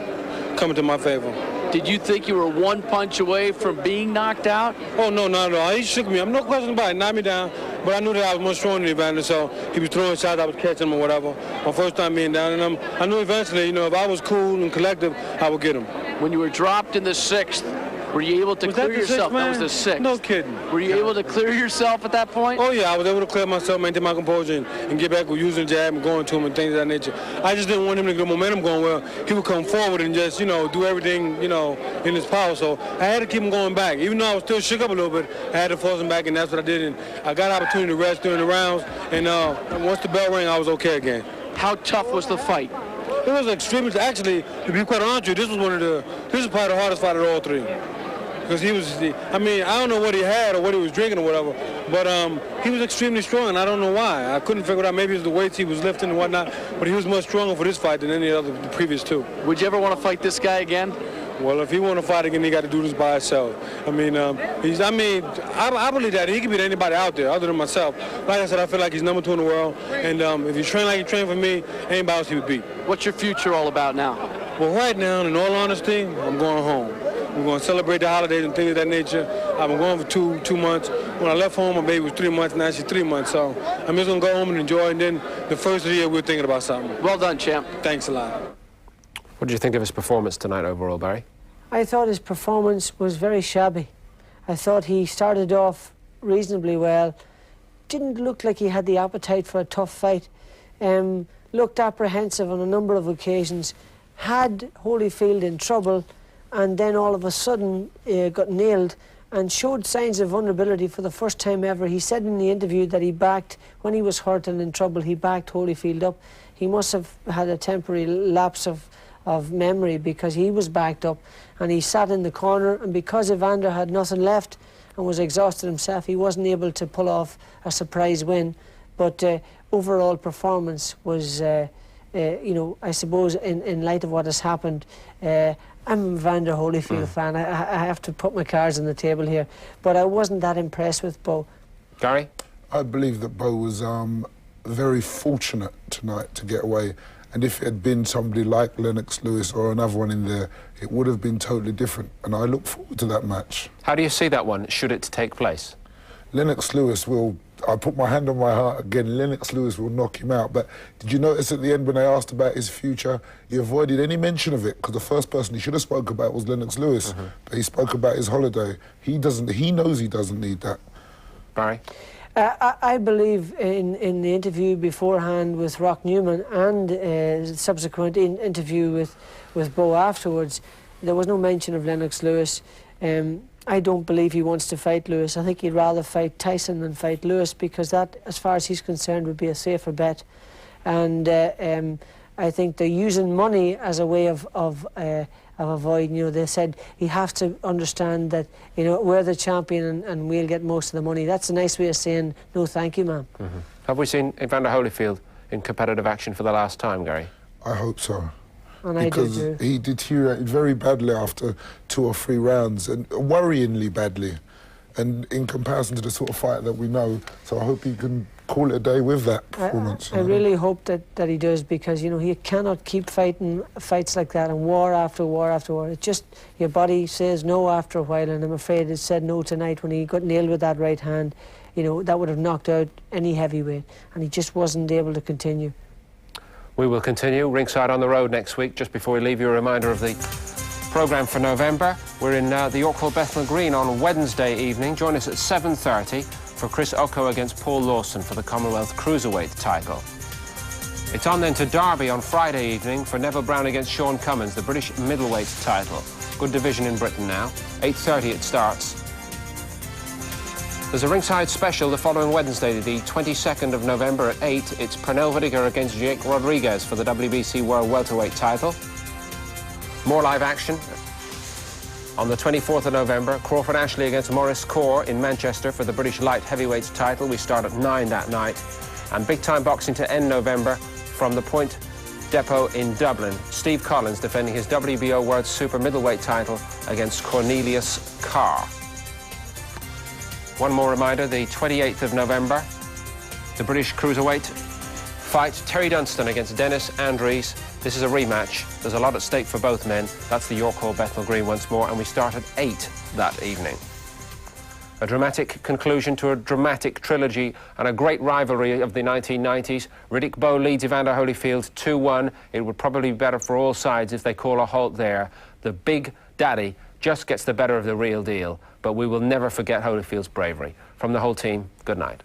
come into my favor. Did you think you were one punch away from being knocked out? Oh, no, not at all. He shook me. I'm no question about it. Knocked me down, but I knew that I was much stronger than Evander, so he was throwing shots, I was catching him or whatever. My first time being down, and I knew eventually, you know, if I was cool and collective, I would get him. When you were dropped in the 6th, were you able to clear yourself? That was the 6th. No kidding. Were you able to clear yourself at that point? Oh, yeah, I was able to clear myself, maintain my composure, and get back with using jab and going to him and things of that nature. I just didn't want him to get momentum going well. He would come forward and just, you know, do everything, you know, in his power. So I had to keep him going back. Even though I was still shook up a little bit, I had to force him back, and that's what I did. And I got an opportunity to rest during the rounds, and once the bell rang, I was okay again. How tough was the fight? It was extremely, actually, to be quite honest with you, this was probably the hardest fight of all three. Because he was, I mean, I don't know what he had or what he was drinking or whatever, but he was extremely strong, and I don't know why. I couldn't figure it out. Maybe it was the weights he was lifting and whatnot, but he was much stronger for this fight than any other the previous two. Would you ever want to fight this guy again? Well, if he want to fight again, he got to do this by himself. I mean, I believe that he can beat anybody out there other than myself. Like I said, I feel like he's number 2 in the world, and if you train like you train for me, anybody else he would beat. What's your future all about now? Well, right now, in all honesty, I'm going home. We're going to celebrate the holidays and things of that nature. I've been going for two months. When I left home, my baby was 3 months, now she's 3 months. So I'm just going to go home and enjoy, and then the first of the year, we're thinking about something. Well done, champ. Thanks a lot. What did you think of his performance tonight overall, Barry? I thought his performance was very shabby. I thought he started off reasonably well. Didn't look like he had the appetite for a tough fight. Looked apprehensive on a number of occasions. Had Holyfield in trouble, and then all of a sudden got nailed and showed signs of vulnerability for the first time ever. He said in the interview that he backed, when he was hurt and in trouble, he backed Holyfield up. He must have had a temporary lapse of memory, because he was backed up and he sat in the corner, and because Evander had nothing left and was exhausted himself, he wasn't able to pull off a surprise win. But overall performance was, you know, I suppose in light of what has happened, I'm a Evander Holyfield fan. I have to put my cards on the table here, but I wasn't that impressed with Bowe. Gary? I believe that Bowe was very fortunate tonight to get away, and if it had been somebody like Lennox Lewis or another one in there, it would have been totally different, and I look forward to that match. How do you see that one, should it take place? Lennox Lewis will, I put my hand on my heart again, Lennox Lewis will knock him out. But did you notice at the end when they asked about his future, he avoided any mention of it, because the first person he should have spoke about was Lennox Lewis. But he spoke about his holiday. He knows he doesn't need that. Barry? I believe in the interview beforehand with Rock Newman and subsequent interview with Bowe afterwards, there was no mention of Lennox Lewis. I don't believe he wants to fight Lewis. I think he'd rather fight Tyson than fight Lewis, because that, as far as he's concerned, would be a safer bet. And I think they're using money as a way of avoiding. You know, they said he has to understand that, you know, we're the champion and we'll get most of the money. That's a nice way of saying no, thank you, man. Have we seen Evander Holyfield in competitive action for the last time, Gary? I hope so. And because I do too. He deteriorated very badly after 2 or 3 rounds, and worryingly badly, and in comparison to the sort of fight that we know. So I hope he can call it a day with that performance. I really hope that he does, because, you know, he cannot keep fighting fights like that, and war after war after war. It's just, your body says no after a while, and I'm afraid it said no tonight when he got nailed with that right hand. You know, that would have knocked out any heavyweight, and he just wasn't able to continue. We will continue ringside on the road next week. Just before we leave you, a reminder of the programme for November. We're in the Yorkville Bethnal Green on Wednesday evening. Join us at 7:30 for Chris Oko against Paul Lawson for the Commonwealth Cruiserweight title. It's on then to Derby on Friday evening for Neville Brown against Sean Cummins, the British middleweight title. Good division in Britain now. 8:30 it starts. There's a ringside special the following Wednesday, the 22nd of November at 8. It's Pernell Whitaker against Jake Rodriguez for the WBC World Welterweight title. More live action. On the 24th of November, Crawford Ashley against Maurice Corr in Manchester for the British Light Heavyweights title. We start at 9 that night. And big time boxing to end November from the Point Depot in Dublin. Steve Collins defending his WBO World Super Middleweight title against Cornelius Carr. One more reminder, the 28th of November, the British cruiserweight fight, Terry Dunstan against Dennis Andries. This is a rematch. There's a lot at stake for both men. That's the York Hall, Bethnal Green once more, and we start at 8 that evening. A dramatic conclusion to a dramatic trilogy and a great rivalry of the 1990s. Riddick Bowe leads Evander Holyfield 2-1. It would probably be better for all sides if they call a halt there. The big daddy just gets the better of the real deal, but we will never forget Holyfield's bravery. From the whole team, good night.